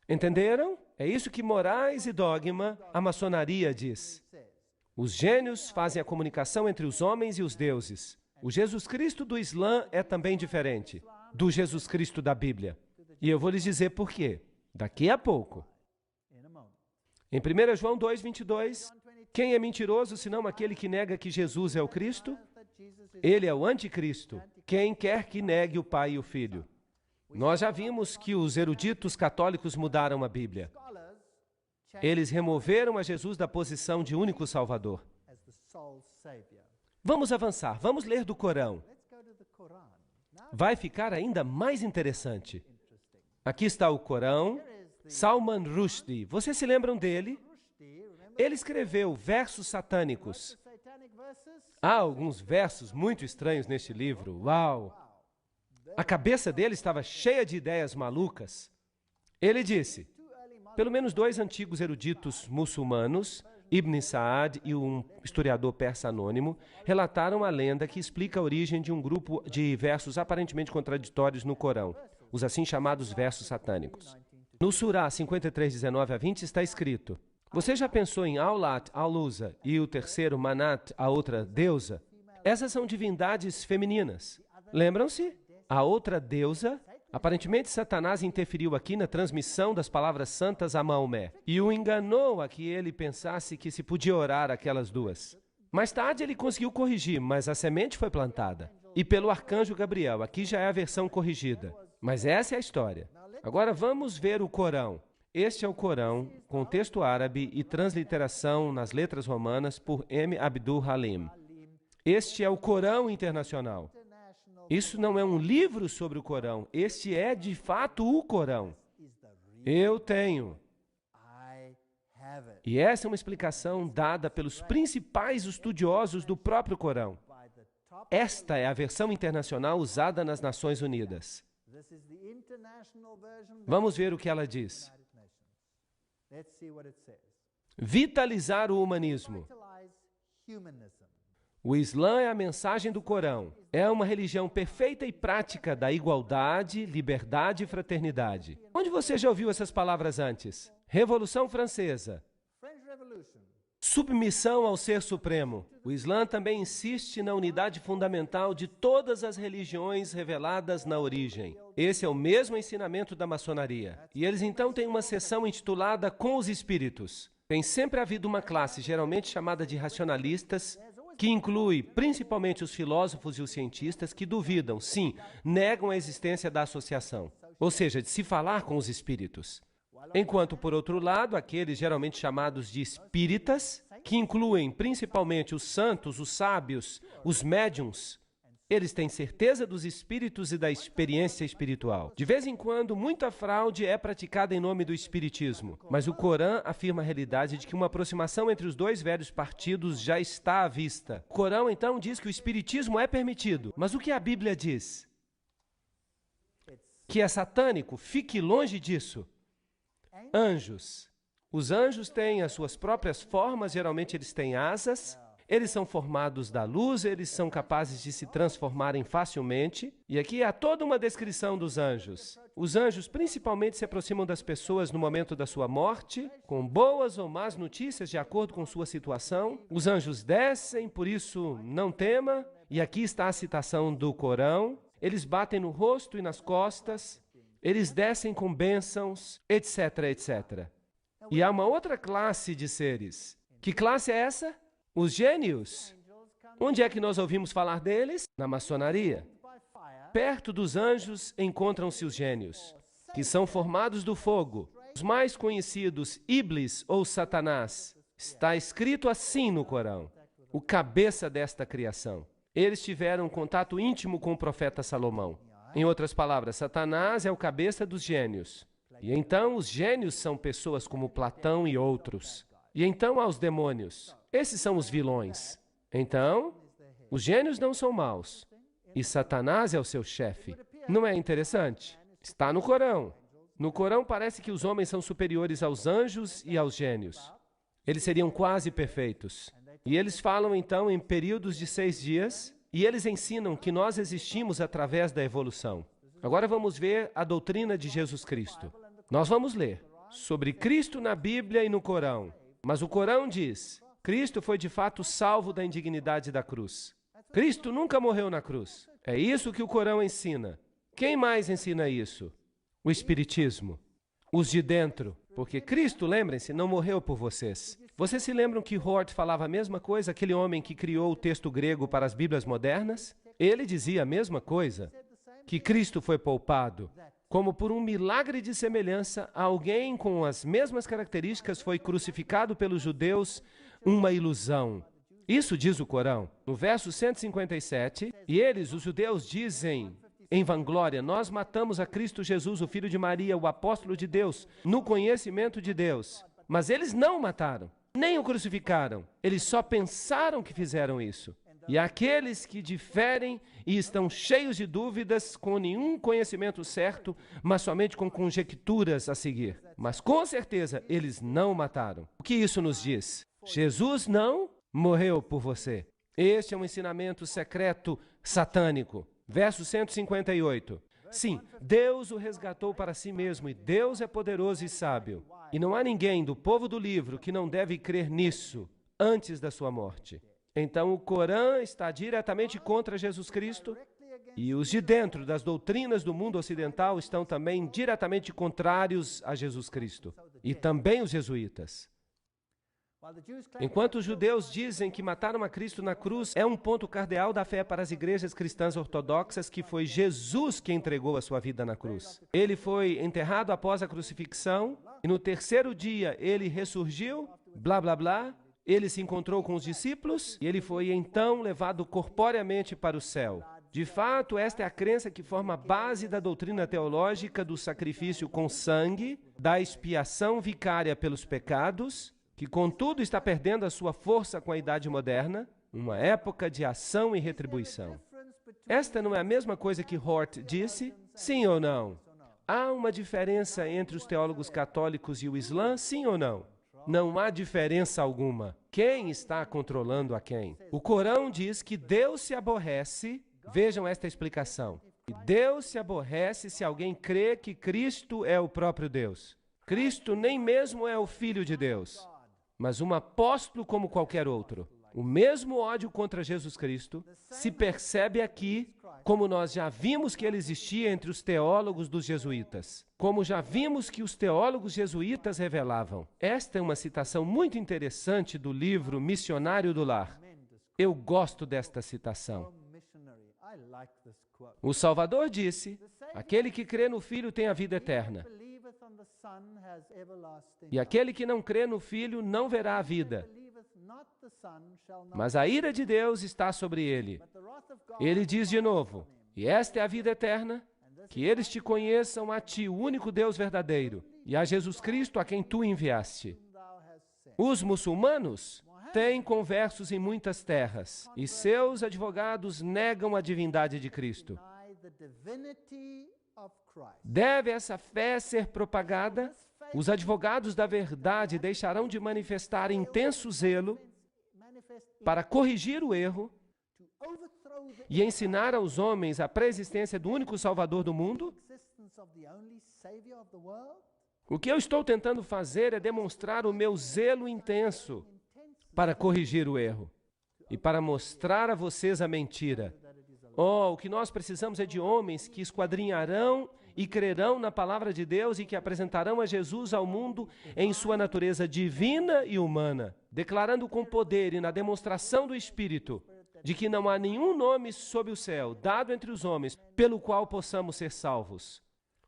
A: Entenderam? É isso que Morais e Dogma, a maçonaria, diz. Os gênios fazem a comunicação entre os homens e os deuses. O Jesus Cristo do Islã é também diferente do Jesus Cristo da Bíblia. E eu vou lhes dizer por quê, daqui a pouco. Em 1 João 2:22, quem é mentiroso senão aquele que nega que Jesus é o Cristo? Ele é o anticristo, quem quer que negue o Pai e o Filho. Nós já vimos que os eruditos católicos mudaram a Bíblia. Eles removeram a Jesus da posição de único Salvador. Vamos avançar, vamos ler do Corão. Vai ficar ainda mais interessante. Aqui está o Corão, Salman Rushdie. Vocês se lembram dele? Ele escreveu versos satânicos. Há alguns versos muito estranhos neste livro. Uau! A cabeça dele estava cheia de ideias malucas. Ele disse, pelo menos 2 antigos eruditos muçulmanos, Ibn Saad e um historiador persa anônimo, relataram a lenda que explica a origem de um grupo de versos aparentemente contraditórios no Corão, os assim chamados versos satânicos. No Surá 53, 19 a 20 está escrito, você já pensou em Aulat, Al-Uzza e o terceiro Manat, a outra deusa? Essas são divindades femininas. Lembram-se? A outra deusa, aparentemente Satanás interferiu aqui na transmissão das palavras santas a Maomé e o enganou a que ele pensasse que se podia orar aquelas duas. Mais tarde ele conseguiu corrigir, mas a semente foi plantada. E pelo arcanjo Gabriel, aqui já é a versão corrigida. Mas essa é a história. Agora vamos ver o Corão. Este é o Corão, com texto árabe e transliteração nas letras romanas por M. Abdul Halim. Este é o Corão Internacional. Isso não é um livro sobre o Corão. Este é, de fato, o Corão. Eu tenho. E essa é uma explicação dada pelos principais estudiosos do próprio Corão. Esta é a versão internacional usada nas Nações Unidas. Vamos ver o que ela diz. Vitalizar o humanismo. O Islã é a mensagem do Corão. É uma religião perfeita e prática da igualdade, liberdade e fraternidade. Onde você já ouviu essas palavras antes? Revolução Francesa. Submissão ao Ser Supremo. O Islã também insiste na unidade fundamental de todas as religiões reveladas na origem. Esse é o mesmo ensinamento da maçonaria. E eles então têm uma seção intitulada Com os Espíritos. Tem sempre havido uma classe, geralmente chamada de racionalistas, que inclui principalmente os filósofos e os cientistas que duvidam, sim, negam a existência da associação, ou seja, de se falar com os espíritos. Enquanto, por outro lado, aqueles geralmente chamados de espíritas, que incluem principalmente os santos, os sábios, os médiuns, eles têm certeza dos espíritos e da experiência espiritual. De vez em quando, muita fraude é praticada em nome do espiritismo, mas o Corão afirma a realidade de que uma aproximação entre os dois velhos partidos já está à vista. O Corão, então, diz que o espiritismo é permitido, mas o que a Bíblia diz? Que é satânico, fique longe disso. Anjos. Os anjos têm as suas próprias formas, geralmente eles têm asas. Eles são formados da luz, eles são capazes de se transformarem facilmente. E aqui há toda uma descrição dos anjos. Os anjos principalmente se aproximam das pessoas no momento da sua morte, com boas ou más notícias de acordo com sua situação. Os anjos descem, por isso não tema. E aqui está a citação do Corão. Eles batem no rosto e nas costas. Eles descem com bênçãos, etc, etc. E há uma outra classe de seres. Que classe é essa? Os gênios. Onde é que nós ouvimos falar deles? Na maçonaria. Perto dos anjos encontram-se os gênios, que são formados do fogo. Os mais conhecidos, Iblis ou Satanás. Está escrito assim no Corão, o cabeça desta criação. Eles tiveram contato íntimo com o profeta Salomão. Em outras palavras, Satanás é o cabeça dos gênios. E então os gênios são pessoas como Platão e outros. E então há os demônios. Esses são os vilões. Então, os gênios não são maus. E Satanás é o seu chefe. Não é interessante? Está no Corão. No Corão parece que os homens são superiores aos anjos e aos gênios. Eles seriam quase perfeitos. E eles falam então em períodos de 6 dias, e eles ensinam que nós existimos através da evolução. Agora vamos ver a doutrina de Jesus Cristo. Nós vamos ler sobre Cristo na Bíblia e no Corão. Mas o Corão diz, Cristo foi de fato salvo da indignidade da cruz. Cristo nunca morreu na cruz. É isso que o Corão ensina. Quem mais ensina isso? O Espiritismo. Os de dentro. Porque Cristo, lembrem-se, não morreu por vocês. Vocês se lembram que Hort falava a mesma coisa, aquele homem que criou o texto grego para as Bíblias modernas? Ele dizia a mesma coisa, que Cristo foi poupado. Como por um milagre de semelhança, alguém com as mesmas características foi crucificado pelos judeus, uma ilusão. Isso diz o Corão. No verso 157, e eles, os judeus, dizem em vanglória: nós matamos a Cristo Jesus, o filho de Maria, o apóstolo de Deus, no conhecimento de Deus. Mas eles não o mataram, nem o crucificaram. Eles só pensaram que fizeram isso. E aqueles que diferem e estão cheios de dúvidas, com nenhum conhecimento certo, mas somente com conjecturas a seguir. Mas com certeza eles não o mataram. O que isso nos diz? Jesus não morreu por você. Este é um ensinamento secreto satânico. Verso 158. Sim, Deus o resgatou para si mesmo, e Deus é poderoso e sábio. E não há ninguém do povo do livro que não deve crer nisso antes da sua morte. Então o Corão está diretamente contra Jesus Cristo, e os de dentro das doutrinas do mundo ocidental estão também diretamente contrários a Jesus Cristo, e também os jesuítas. Enquanto os judeus dizem que mataram a Cristo na cruz é um ponto cardeal da fé para as igrejas cristãs ortodoxas, que foi Jesus que entregou a sua vida na cruz. Ele foi enterrado após a crucifixão, e no terceiro dia ele ressurgiu, blá blá blá. Ele se encontrou com os discípulos e ele foi então levado corporeamente para o céu. De fato, esta é a crença que forma a base da doutrina teológica do sacrifício com sangue, da expiação vicária pelos pecados, que contudo está perdendo a sua força com a idade moderna, uma época de ação e retribuição. Esta não é a mesma coisa que Hort disse? Sim ou não? Há uma diferença entre os teólogos católicos e o Islã? Sim ou não? Não há diferença alguma. Quem está controlando a quem? O Corão diz que Deus se aborrece, vejam esta explicação, e Deus se aborrece se alguém crê que Cristo é o próprio Deus. Cristo nem mesmo é o Filho de Deus, mas um apóstolo como qualquer outro. O mesmo ódio contra Jesus Cristo se percebe aqui, como nós já vimos que ele existia entre os teólogos dos jesuítas, como já vimos que os teólogos jesuítas revelavam. Esta é uma citação muito interessante do livro Missionário do Lar. Eu gosto desta citação. O Salvador disse: aquele que crê no Filho tem a vida eterna, e aquele que não crê no Filho não verá a vida, mas a ira de Deus está sobre ele. Ele diz de novo: e esta é a vida eterna, que eles te conheçam a ti, o único Deus verdadeiro, e a Jesus Cristo, a quem tu enviaste. Os muçulmanos têm conversos em muitas terras, e seus advogados negam a divindade de Cristo. Deve essa fé ser propagada? Os advogados da verdade deixarão de manifestar intenso zelo para corrigir o erro e ensinar aos homens a pré-existência do único Salvador do mundo? O que eu estou tentando fazer é demonstrar o meu zelo intenso para corrigir o erro e para mostrar a vocês a mentira. Oh, o que nós precisamos é de homens que esquadrinharão e crerão na palavra de Deus e que apresentarão a Jesus ao mundo em sua natureza divina e humana, declarando com poder e na demonstração do Espírito de que não há nenhum nome sob o céu dado entre os homens pelo qual possamos ser salvos.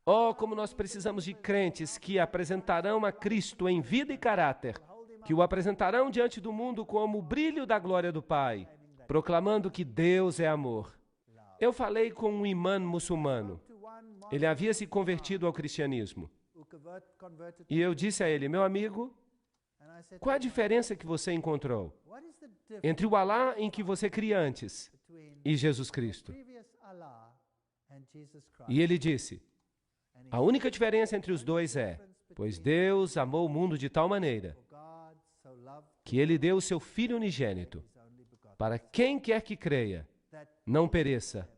A: Oh, como nós precisamos de crentes que apresentarão a Cristo em vida e caráter, que o apresentarão diante do mundo como o brilho da glória do Pai, proclamando que Deus é amor. Eu falei com um imã muçulmano. Ele havia se convertido ao cristianismo. E eu disse a ele: meu amigo, qual a diferença que você encontrou entre o Alá em que você cria antes e Jesus Cristo? E ele disse: a única diferença entre os dois é, pois Deus amou o mundo de tal maneira que Ele deu o seu Filho unigênito, para quem quer que creia, não pereça.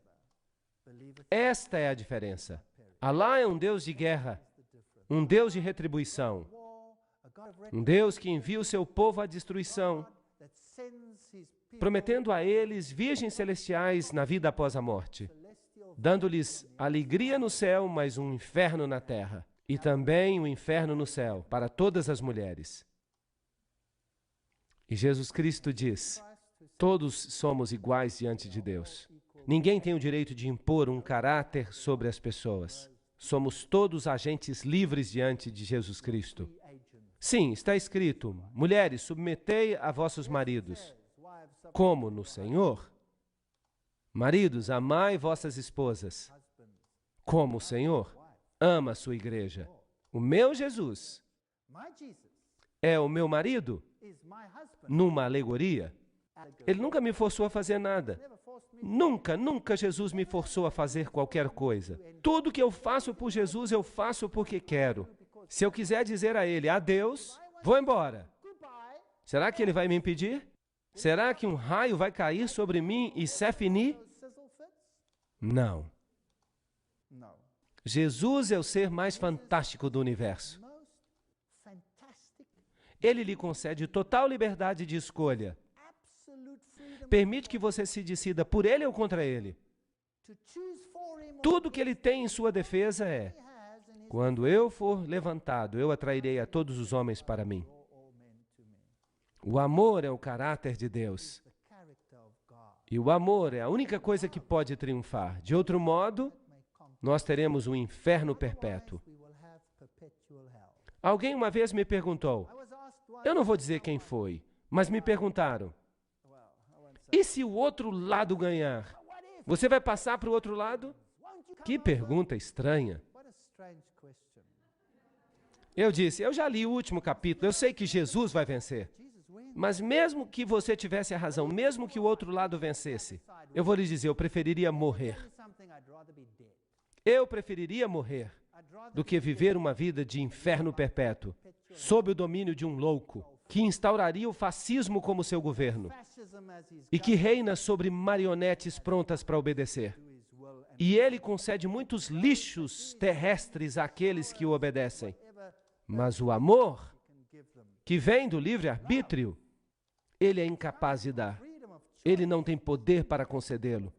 A: Esta é a diferença. Alá é um Deus de guerra, um Deus de retribuição, um Deus que envia o seu povo à destruição, prometendo a eles virgens celestiais na vida após a morte, dando-lhes alegria no céu, mas um inferno na terra, e também um inferno no céu para todas as mulheres. E Jesus Cristo diz: todos somos iguais diante de Deus. Ninguém tem o direito de impor um caráter sobre as pessoas. Somos todos agentes livres diante de Jesus Cristo. Sim, está escrito: mulheres, submetei a vossos maridos. como no Senhor. Maridos, amai vossas esposas, como o Senhor ama a sua igreja. O meu Jesus é o meu marido numa alegoria. Ele nunca me forçou a fazer nada. Nunca Jesus me forçou a fazer qualquer coisa. Tudo que eu faço por Jesus, eu faço porque quero. Se eu quiser dizer a Ele, adeus, vou embora. Será que Ele vai me impedir? Será que um raio vai cair sobre mim e c'est fini? Não. Jesus é o ser mais fantástico do universo. Ele lhe concede total liberdade de escolha. Permite que você se decida por Ele ou contra Ele. Tudo que Ele tem em sua defesa é: quando eu for levantado, eu atrairei a todos os homens para mim. O amor é o caráter de Deus. E o amor é a única coisa que pode triunfar. De outro modo, nós teremos um inferno perpétuo. Alguém uma vez me perguntou, eu não vou dizer quem foi, mas me perguntaram, e se o outro lado ganhar? Você vai passar para o outro lado? Que pergunta estranha. Eu disse, eu já li o último capítulo, eu sei que Jesus vai vencer. Mas mesmo que você tivesse a razão, mesmo que o outro lado vencesse, eu vou lhe dizer, eu preferiria morrer. Eu preferiria morrer do que viver uma vida de inferno perpétuo, sob o domínio de um louco, que instauraria o fascismo como seu governo e que reina sobre marionetes prontas para obedecer. E ele concede muitos lixos terrestres àqueles que o obedecem. Mas o amor, que vem do livre-arbítrio, ele é incapaz de dar. Ele não tem poder para concedê-lo.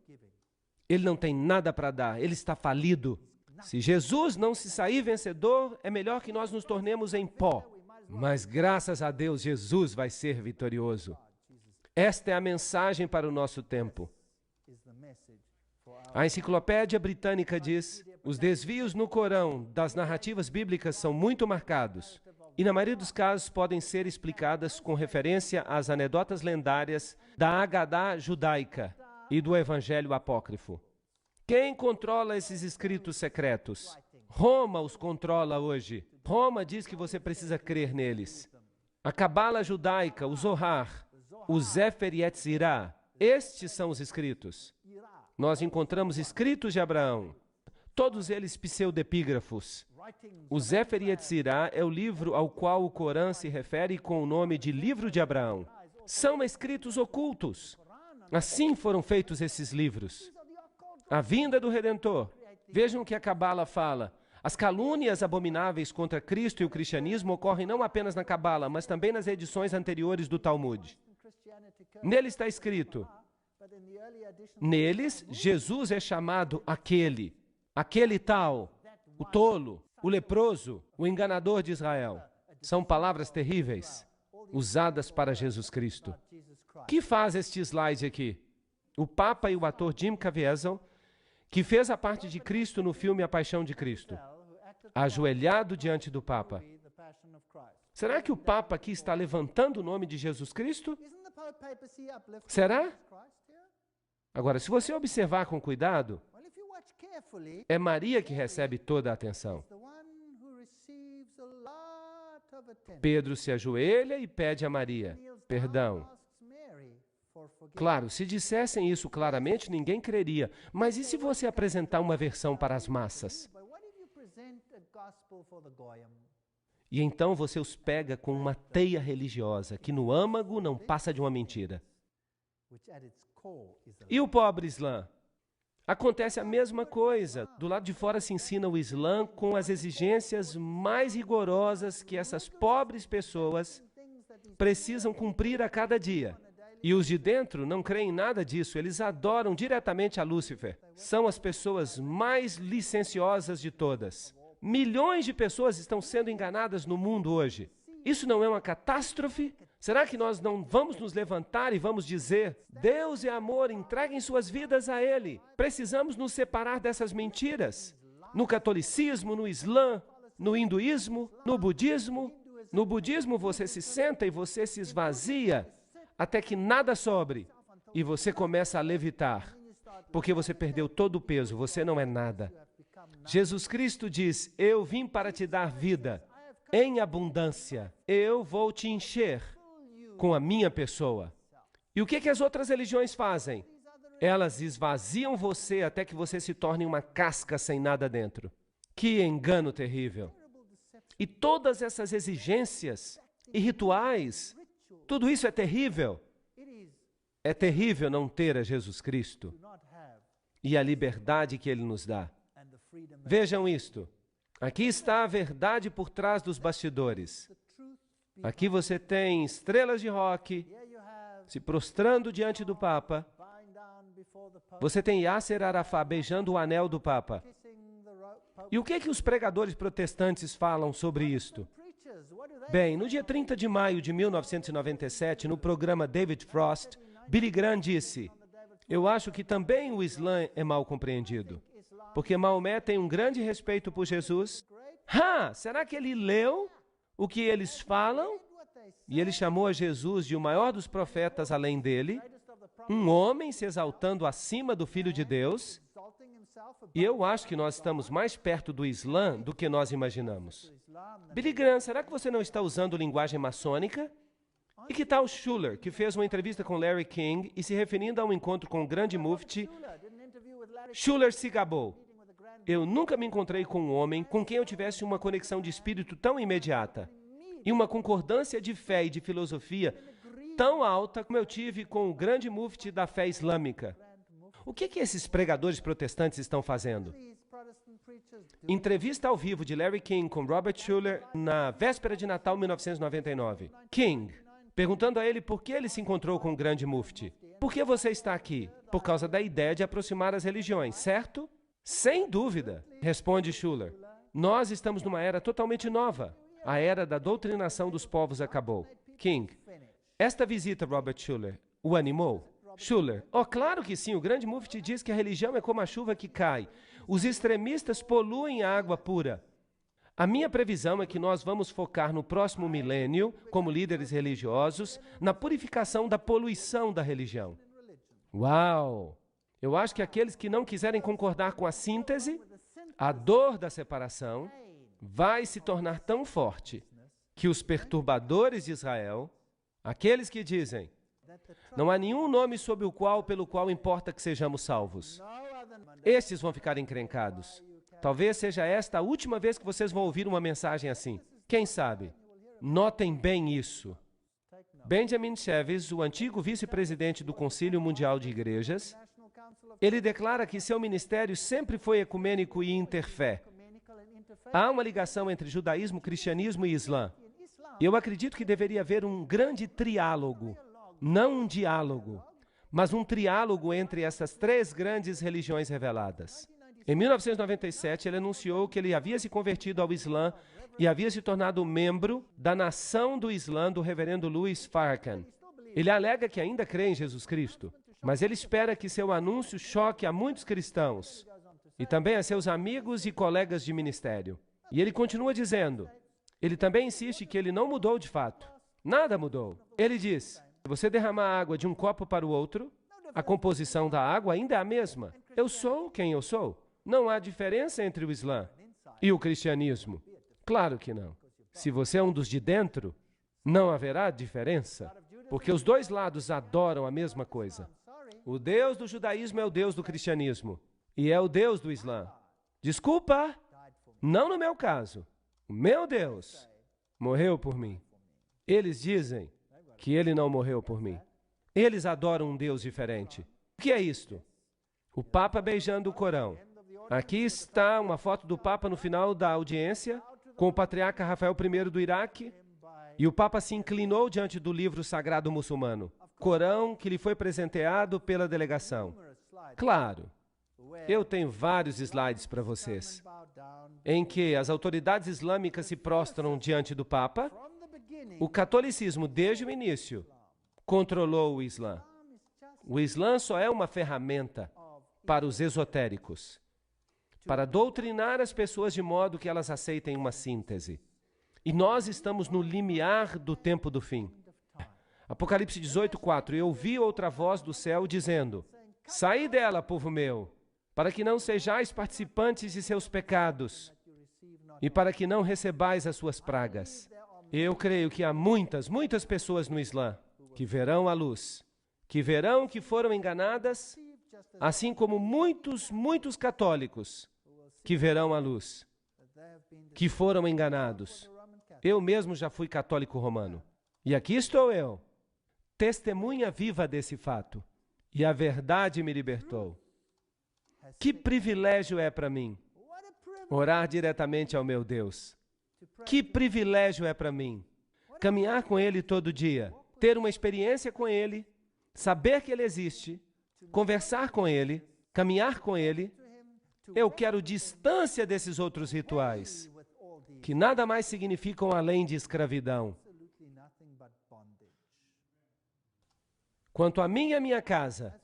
A: Ele não tem nada para dar. Ele está falido. Se Jesus não se sair vencedor, é melhor que nós nos tornemos em pó. Mas, graças a Deus, Jesus vai ser vitorioso. Esta é a mensagem para o nosso tempo. A Enciclopédia Britânica diz, os desvios no Corão das narrativas bíblicas são muito marcados e, na maioria dos casos, podem ser explicadas com referência às anedotas lendárias da Agadá judaica e do Evangelho apócrifo. Quem controla esses escritos secretos? Roma os controla hoje. Roma diz que você precisa crer neles. A Cabala judaica, o Zohar, o Sefer Yetzirah, estes são os escritos. Nós encontramos escritos de Abraão, todos eles pseudepígrafos. O Sefer Yetzirah é o livro ao qual o Corão se refere com o nome de Livro de Abraão. São escritos ocultos. Assim foram feitos esses livros. A vinda do Redentor. Vejam o que a Cabala fala. As calúnias abomináveis contra Cristo e o cristianismo ocorrem não apenas na Cabala, mas também nas edições anteriores do Talmud. Nele está escrito, neles, Jesus é chamado aquele tal, o tolo, o leproso, o enganador de Israel. São palavras terríveis, usadas para Jesus Cristo. O que faz este slide aqui? O Papa e o ator Jim Caviezel, que fez a parte de Cristo no filme A Paixão de Cristo, ajoelhado diante do Papa. Será que o Papa aqui está levantando o nome de Jesus Cristo? Será? Agora, se você observar com cuidado, é Maria que recebe toda a atenção. Pedro se ajoelha e pede a Maria perdão. Claro, se dissessem isso claramente, ninguém creria. Mas e se você apresentar uma versão para as massas? E então você os pega com uma teia religiosa, que no âmago não passa de uma mentira. E o pobre Islã? Acontece a mesma coisa. Do lado de fora se ensina o Islã com as exigências mais rigorosas que essas pobres pessoas precisam cumprir a cada dia. E os de dentro não creem em nada disso, eles adoram diretamente a Lúcifer. São as pessoas mais licenciosas de todas. Milhões de pessoas estão sendo enganadas no mundo hoje. Isso não é uma catástrofe? Será que nós não vamos nos levantar e vamos dizer, Deus é amor, entreguem suas vidas a Ele. Precisamos nos separar dessas mentiras. No catolicismo, no Islã, no hinduísmo, no budismo. No budismo você se senta e você se esvazia até que nada sobre. e você começa a levitar, porque você perdeu todo o peso, você não é nada. Jesus Cristo diz, eu vim para te dar vida em abundância, eu vou te encher com a minha pessoa. E o que as outras religiões fazem? Elas esvaziam você até que você se torne uma casca sem nada dentro. Que engano terrível! E todas essas exigências e rituais, tudo isso é terrível. É terrível não ter a Jesus Cristo e a liberdade que Ele nos dá. Vejam isto. Aqui está a verdade por trás dos bastidores. Aqui você tem estrelas de rock se prostrando diante do Papa. Você tem Yasser Arafat beijando o anel do Papa. E o que os pregadores protestantes falam sobre isto? Bem, no dia 30 de maio de 1997, no programa David Frost, Billy Graham disse, eu acho que também o Islã é mal compreendido, porque Maomé tem um grande respeito por Jesus. Será que ele leu o que eles falam? E ele chamou a Jesus de o maior dos profetas além dele, um homem se exaltando acima do Filho de Deus. E eu acho que nós estamos mais perto do Islã do que nós imaginamos. Billy Graham, será que você não está usando linguagem maçônica? E que tal Schuller, que fez uma entrevista com Larry King e se referindo a um encontro com o grande mufti, Schuller se gabou. Eu nunca me encontrei com um homem com quem eu tivesse uma conexão de espírito tão imediata e uma concordância de fé e de filosofia tão alta como eu tive com o grande mufti da fé islâmica. O que esses pregadores protestantes estão fazendo? Entrevista ao vivo de Larry King com Robert Schuller na véspera de Natal 1999. King, perguntando a ele por que ele se encontrou com o grande mufti. Por que você está aqui? Por causa da ideia de aproximar as religiões, certo? Sem dúvida, responde Schuller. Nós estamos numa era totalmente nova. A era da doutrinação dos povos acabou. King, esta visita, Robert Schuller, o animou? Schuller, claro que sim, o grande mufti diz que a religião é como a chuva que cai. Os extremistas poluem a água pura. A minha previsão é que nós vamos focar no próximo milênio, como líderes religiosos, na purificação da poluição da religião. Uau! Eu acho que aqueles que não quiserem concordar com a síntese, a dor da separação, vai se tornar tão forte que os perturbadores de Israel, aqueles que dizem, não há nenhum nome pelo qual importa que sejamos salvos, estes vão ficar encrencados. Talvez seja esta a última vez que vocês vão ouvir uma mensagem assim. Quem sabe? Notem bem isso. Benjamin Cheves, o antigo vice-presidente do Concílio Mundial de Igrejas, ele declara que seu ministério sempre foi ecumênico e interfé. Há uma ligação entre judaísmo, cristianismo e islã. Eu acredito que deveria haver um grande triálogo, não um diálogo, mas um triálogo entre essas três grandes religiões reveladas. Em 1997, ele anunciou que ele havia se convertido ao Islã e havia se tornado membro da Nação do Islã do reverendo Louis Farrakhan. Ele alega que ainda crê em Jesus Cristo, mas ele espera que seu anúncio choque a muitos cristãos e também a seus amigos e colegas de ministério. E ele continua dizendo, ele também insiste que ele não mudou de fato. Nada mudou. Ele diz, se você derramar água de um copo para o outro, a composição da água ainda é a mesma. Eu sou quem eu sou. Não há diferença entre o Islã e o cristianismo. Claro que não. Se você é um dos de dentro, não haverá diferença, porque os dois lados adoram a mesma coisa. O Deus do judaísmo é o Deus do cristianismo e é o Deus do Islã. Desculpa, não no meu caso. O meu Deus morreu por mim. Eles dizem que ele não morreu por mim. Eles adoram um Deus diferente. O que é isto? O Papa beijando o Corão. Aqui está uma foto do Papa no final da audiência, com o patriarca Rafael I do Iraque, e o Papa se inclinou diante do livro sagrado muçulmano, Corão, que lhe foi presenteado pela delegação. Claro, eu tenho vários slides para vocês, em que as autoridades islâmicas se prostram diante do Papa. O catolicismo, desde o início, controlou o Islã. O Islã só é uma ferramenta para os esotéricos, para doutrinar as pessoas de modo que elas aceitem uma síntese. E nós estamos no limiar do tempo do fim. Apocalipse 18:4. Eu ouvi outra voz do céu dizendo: saí dela, povo meu, para que não sejais participantes de seus pecados e para que não recebais as suas pragas. Eu creio que há muitas pessoas no Islã que verão a luz, que verão que foram enganadas, assim como muitos católicos que verão a luz, que foram enganados. Eu mesmo já fui católico romano. E aqui estou eu, testemunha viva desse fato. E a verdade me libertou. Que privilégio é para mim orar diretamente ao meu Deus. Que privilégio é para mim caminhar com Ele todo dia, ter uma experiência com Ele, saber que Ele existe, conversar com Ele, caminhar com Ele. Eu quero distância desses outros rituais, que nada mais significam além de escravidão. Quanto a mim e a minha casa,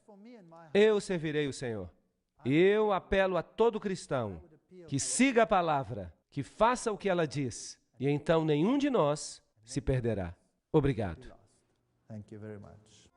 A: eu servirei o Senhor. Eu apelo a todo cristão que siga a palavra, que faça o que ela diz, e então nenhum de nós se perderá. Obrigado.
B: Thank you very much.